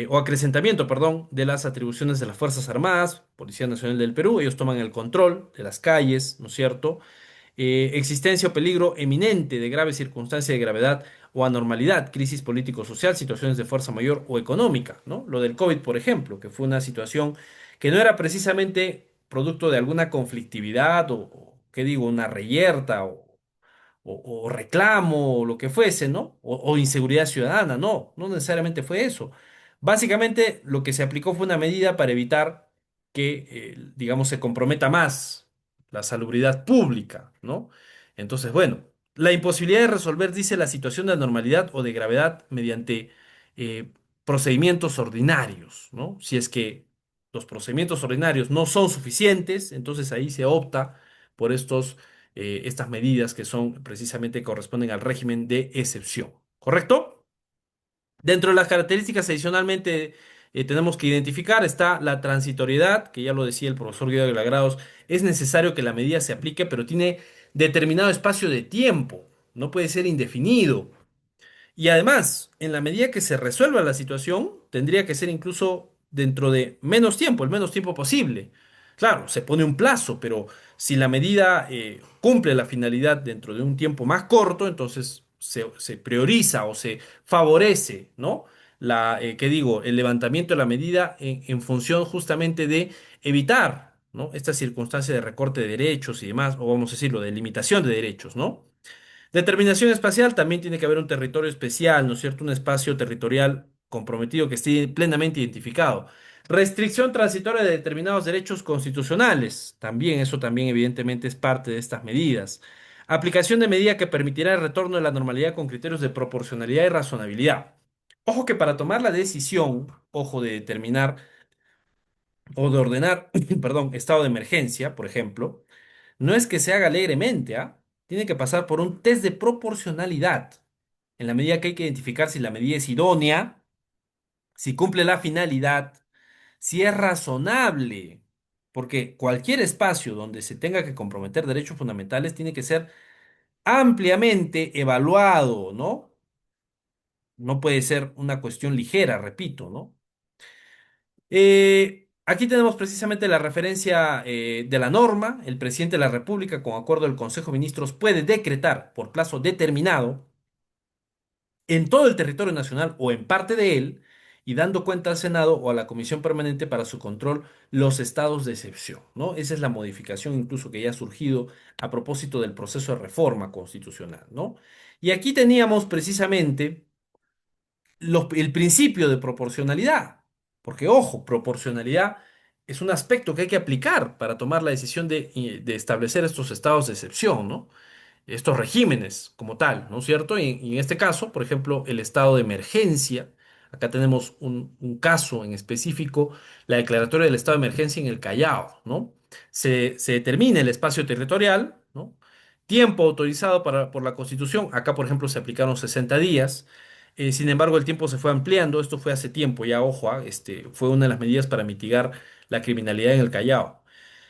o acrecentamiento, perdón, de las atribuciones de las Fuerzas Armadas, Policía Nacional del Perú, ellos toman el control de las calles, ¿no es cierto? Existencia o peligro eminente de grave circunstancia de gravedad o anormalidad, crisis político-social, situaciones de fuerza mayor o económica, ¿no? Lo del COVID, por ejemplo, que fue una situación que no era precisamente producto de alguna conflictividad ¿qué digo?, una reyerta o reclamo o lo que fuese, ¿no? O inseguridad ciudadana, no, no necesariamente fue eso. Básicamente lo que se aplicó fue una medida para evitar que, digamos, se comprometa más la salubridad pública, ¿no? Entonces, bueno, la imposibilidad de resolver, dice, la situación de anormalidad o de gravedad mediante eh, procedimientos ordinarios, ¿no? Si es que los procedimientos ordinarios no son suficientes, entonces ahí se opta por estas medidas que son precisamente corresponden al régimen de excepción, ¿correcto? Dentro de las características adicionalmente tenemos que identificar está la transitoriedad, que ya lo decía el profesor Guido de la Grados, es necesario que la medida se aplique, pero tiene determinado espacio de tiempo, no puede ser indefinido. Y además, en la medida que se resuelva la situación, tendría que ser incluso dentro de menos tiempo, el menos tiempo posible. Claro, se pone un plazo, pero si la medida cumple la finalidad dentro de un tiempo más corto, entonces se prioriza o se favorece, ¿no? ¿Qué digo? El levantamiento de la medida en función justamente de evitar, ¿no? Estas circunstancias de recorte de derechos y demás, o vamos a decirlo, de limitación de derechos, ¿no? Determinación espacial, también tiene que haber un territorio especial, ¿no es cierto? Un espacio territorial comprometido que esté plenamente identificado. Restricción transitoria de determinados derechos constitucionales, también eso también evidentemente es parte de estas medidas. Aplicación de medida que permitirá el retorno de la normalidad con criterios de proporcionalidad y razonabilidad. Ojo que para tomar la decisión, ojo, de determinar o de ordenar, perdón, estado de emergencia, por ejemplo, no es que se haga alegremente, ¿ah? tiene que pasar por un test de proporcionalidad, en la medida que hay que identificar si la medida es idónea, si cumple la finalidad, si es razonable, porque cualquier espacio donde se tenga que comprometer derechos fundamentales tiene que ser ampliamente evaluado, ¿no? No puede ser una cuestión ligera, repito, ¿no? Aquí tenemos precisamente la referencia de la norma. El presidente de la República, con acuerdo del Consejo de Ministros, puede decretar por plazo determinado en todo el territorio nacional o en parte de él, y dando cuenta al Senado o a la Comisión Permanente para su control los estados de excepción, ¿no? Esa es la modificación incluso que ya ha surgido a propósito del proceso de reforma constitucional, ¿no? Y aquí teníamos precisamente el principio de proporcionalidad, porque ojo, proporcionalidad es un aspecto que hay que aplicar para tomar la decisión de establecer estos estados de excepción, ¿no? Estos regímenes como tal, ¿no es cierto? Y en este caso, por ejemplo, el estado de emergencia, acá tenemos un caso en específico, la declaratoria del estado de emergencia en el Callao, ¿no? Se determina el espacio territorial, ¿no? Tiempo autorizado por la Constitución, acá por ejemplo se aplicaron 60 días, sin embargo el tiempo se fue ampliando, esto fue hace tiempo, ya ojo, fue una de las medidas para mitigar la criminalidad en el Callao.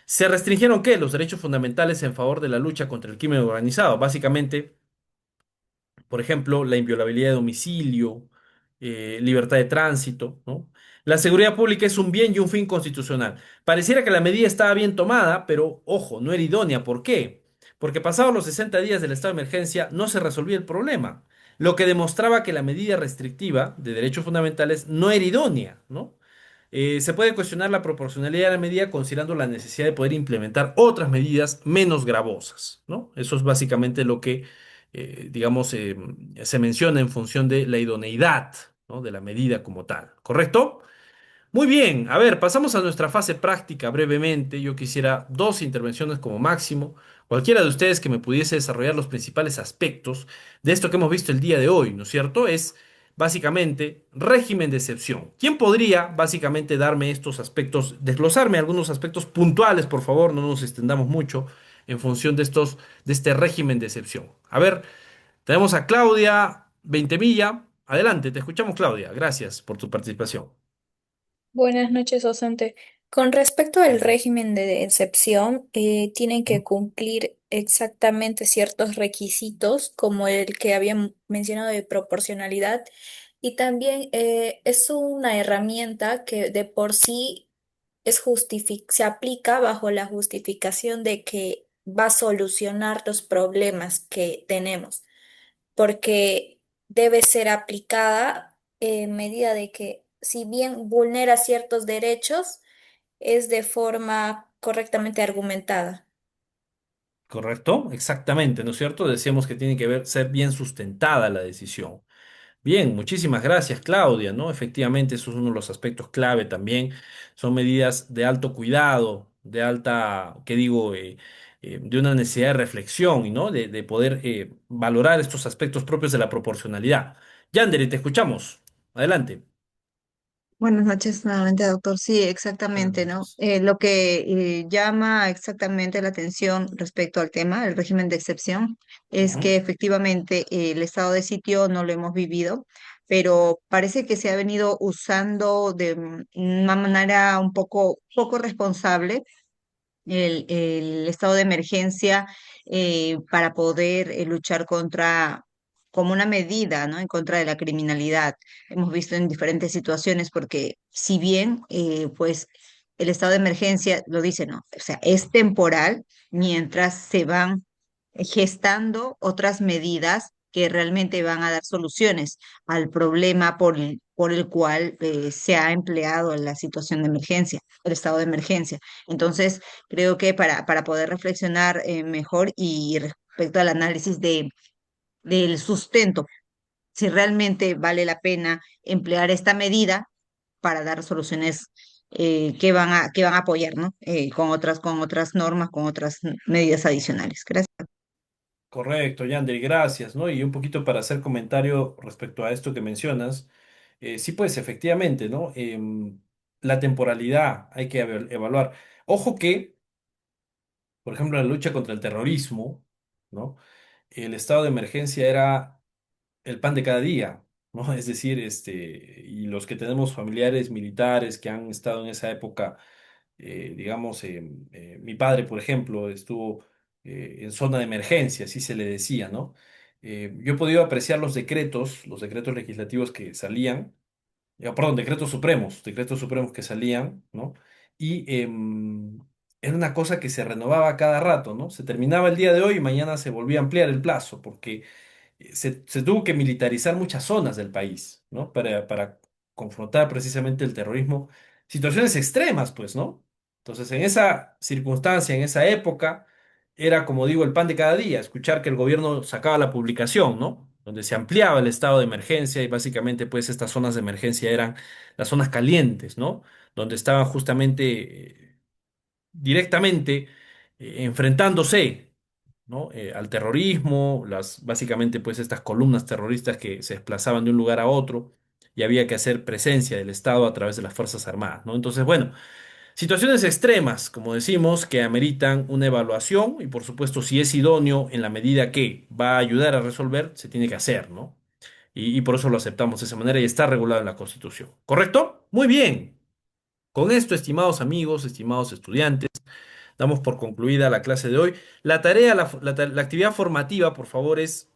¿Se restringieron qué? Los derechos fundamentales en favor de la lucha contra el crimen organizado. Básicamente, por ejemplo, la inviolabilidad de domicilio, libertad de tránsito, ¿no? La seguridad pública es un bien y un fin constitucional. Pareciera que la medida estaba bien tomada, pero ojo, no era idónea. ¿Por qué? Porque pasados los 60 días del estado de emergencia no se resolvía el problema, lo que demostraba que la medida restrictiva de derechos fundamentales no era idónea, ¿no? Se puede cuestionar la proporcionalidad de la medida considerando la necesidad de poder implementar otras medidas menos gravosas, ¿no? Eso es básicamente lo que, digamos, se menciona en función de la idoneidad, ¿no? De la medida como tal, ¿correcto? Muy bien, a ver, pasamos a nuestra fase práctica brevemente. Yo quisiera dos intervenciones como máximo. Cualquiera de ustedes que me pudiese desarrollar los principales aspectos de esto que hemos visto el día de hoy, ¿no es cierto? Es básicamente régimen de excepción. ¿Quién podría básicamente darme estos aspectos, desglosarme algunos aspectos puntuales, por favor? No nos extendamos mucho en función de este régimen de excepción. A ver, tenemos a Claudia Veintemilla. Adelante, te escuchamos, Claudia. Gracias por tu participación. Buenas noches, docente. Con respecto al régimen de excepción, tienen que cumplir exactamente ciertos requisitos, como el que había mencionado de proporcionalidad, y también es una herramienta que de por sí se aplica bajo la justificación de que va a solucionar los problemas que tenemos, porque debe ser aplicada en medida de que, si bien vulnera ciertos derechos, es de forma correctamente argumentada. ¿Correcto? Exactamente, ¿no es cierto? Decíamos que tiene que ser bien sustentada la decisión. Bien, muchísimas gracias, Claudia, ¿no? Efectivamente, eso es uno de los aspectos clave también. Son medidas de alto cuidado, de alta, ¿qué digo? De una necesidad de reflexión, ¿no? De poder valorar estos aspectos propios de la proporcionalidad. Yandere, te escuchamos. Adelante. Buenas noches nuevamente, doctor. Sí, Buenas exactamente, ¿no? noches. Lo que llama exactamente la atención respecto al tema, el régimen de excepción, es Ujú. que efectivamente el estado de sitio no lo hemos vivido, pero parece que se ha venido usando de una manera un poco responsable el estado de emergencia para poder luchar como una medida, ¿no? En contra de la criminalidad. Hemos visto en diferentes situaciones porque si bien, pues, el estado de emergencia lo dice, ¿no? O sea, es temporal mientras se van gestando otras medidas que realmente van a dar soluciones al problema por el cual se ha empleado la situación de emergencia, el estado de emergencia. Entonces, creo que para poder reflexionar mejor y respecto al análisis del sustento, si realmente vale la pena emplear esta medida para dar soluciones que van a apoyar, ¿no? Con otras normas, con otras medidas adicionales. Gracias. Correcto, Yandere, gracias, ¿no? Y un poquito para hacer comentario respecto a esto que mencionas. Sí, pues efectivamente, ¿no? La temporalidad hay que evaluar. Ojo que, por ejemplo, la lucha contra el terrorismo, ¿no? El estado de emergencia era el pan de cada día, ¿no? Es decir, y los que tenemos familiares militares que han estado en esa época, digamos, mi padre, por ejemplo, estuvo en zona de emergencia, así se le decía, ¿no? Yo he podido apreciar los decretos legislativos que salían, perdón, decretos supremos que salían, ¿no? Y era una cosa que se renovaba cada rato, ¿no? Se terminaba el día de hoy y mañana se volvía a ampliar el plazo, porque se tuvo que militarizar muchas zonas del país, ¿no? Para confrontar precisamente el terrorismo, situaciones extremas, pues, ¿no? Entonces, en esa circunstancia, en esa época, era, como digo, el pan de cada día, escuchar que el gobierno sacaba la publicación, ¿no? Donde se ampliaba el estado de emergencia y básicamente, pues, estas zonas de emergencia eran las zonas calientes, ¿no? Donde estaban justamente, directamente, enfrentándose, ¿no? Al terrorismo, básicamente pues estas columnas terroristas que se desplazaban de un lugar a otro y había que hacer presencia del Estado a través de las Fuerzas Armadas, ¿no? Entonces, bueno, situaciones extremas, como decimos, que ameritan una evaluación y por supuesto si es idóneo en la medida que va a ayudar a resolver, se tiene que hacer, ¿no? Y por eso lo aceptamos de esa manera y está regulado en la Constitución. ¿Correcto? Muy bien. Con esto, estimados amigos, estimados estudiantes, damos por concluida la clase de hoy. La tarea, la actividad formativa, por favor, es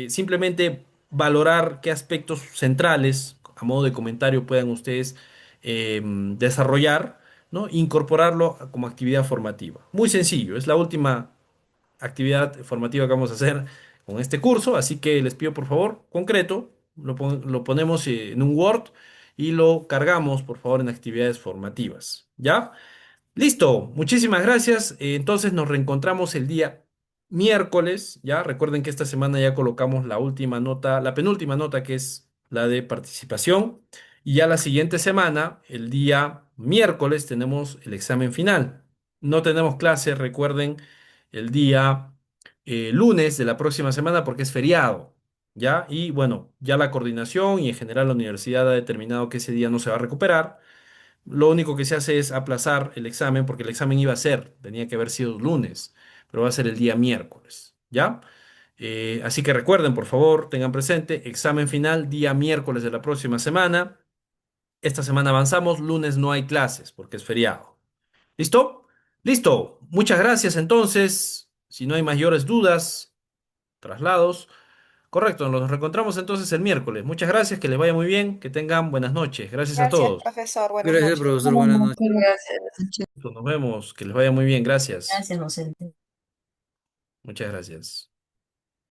simplemente valorar qué aspectos centrales, a modo de comentario, puedan ustedes desarrollar, ¿no? Incorporarlo como actividad formativa. Muy sencillo, es la última actividad formativa que vamos a hacer con este curso, así que les pido por favor, concreto, lo ponemos en un Word y lo cargamos por favor en actividades formativas, ¿ya? Listo, muchísimas gracias. Entonces nos reencontramos el día miércoles, ¿ya? Recuerden que esta semana ya colocamos la última nota, la penúltima nota que es la de participación. Y ya la siguiente semana, el día miércoles, tenemos el examen final. No tenemos clase, recuerden, el día lunes de la próxima semana porque es feriado, ¿ya? Y bueno, ya la coordinación y en general la universidad ha determinado que ese día no se va a recuperar. Lo único que se hace es aplazar el examen porque el examen iba a ser, tenía que haber sido lunes, pero va a ser el día miércoles, ¿ya? Así que recuerden, por favor, tengan presente, examen final día miércoles de la próxima semana. Esta semana avanzamos, lunes no hay clases porque es feriado. ¿Listo? Listo. Muchas gracias entonces. Si no hay mayores dudas, traslados. Correcto, nos reencontramos entonces el miércoles. Muchas gracias, que les vaya muy bien, que tengan buenas noches. Gracias a Gracias, todos. profesor. Buenas Gracias, noches. profesor. Buenas noches. Gracias. Nos vemos, que les vaya muy bien, gracias. Gracias, docente. Muchas gracias.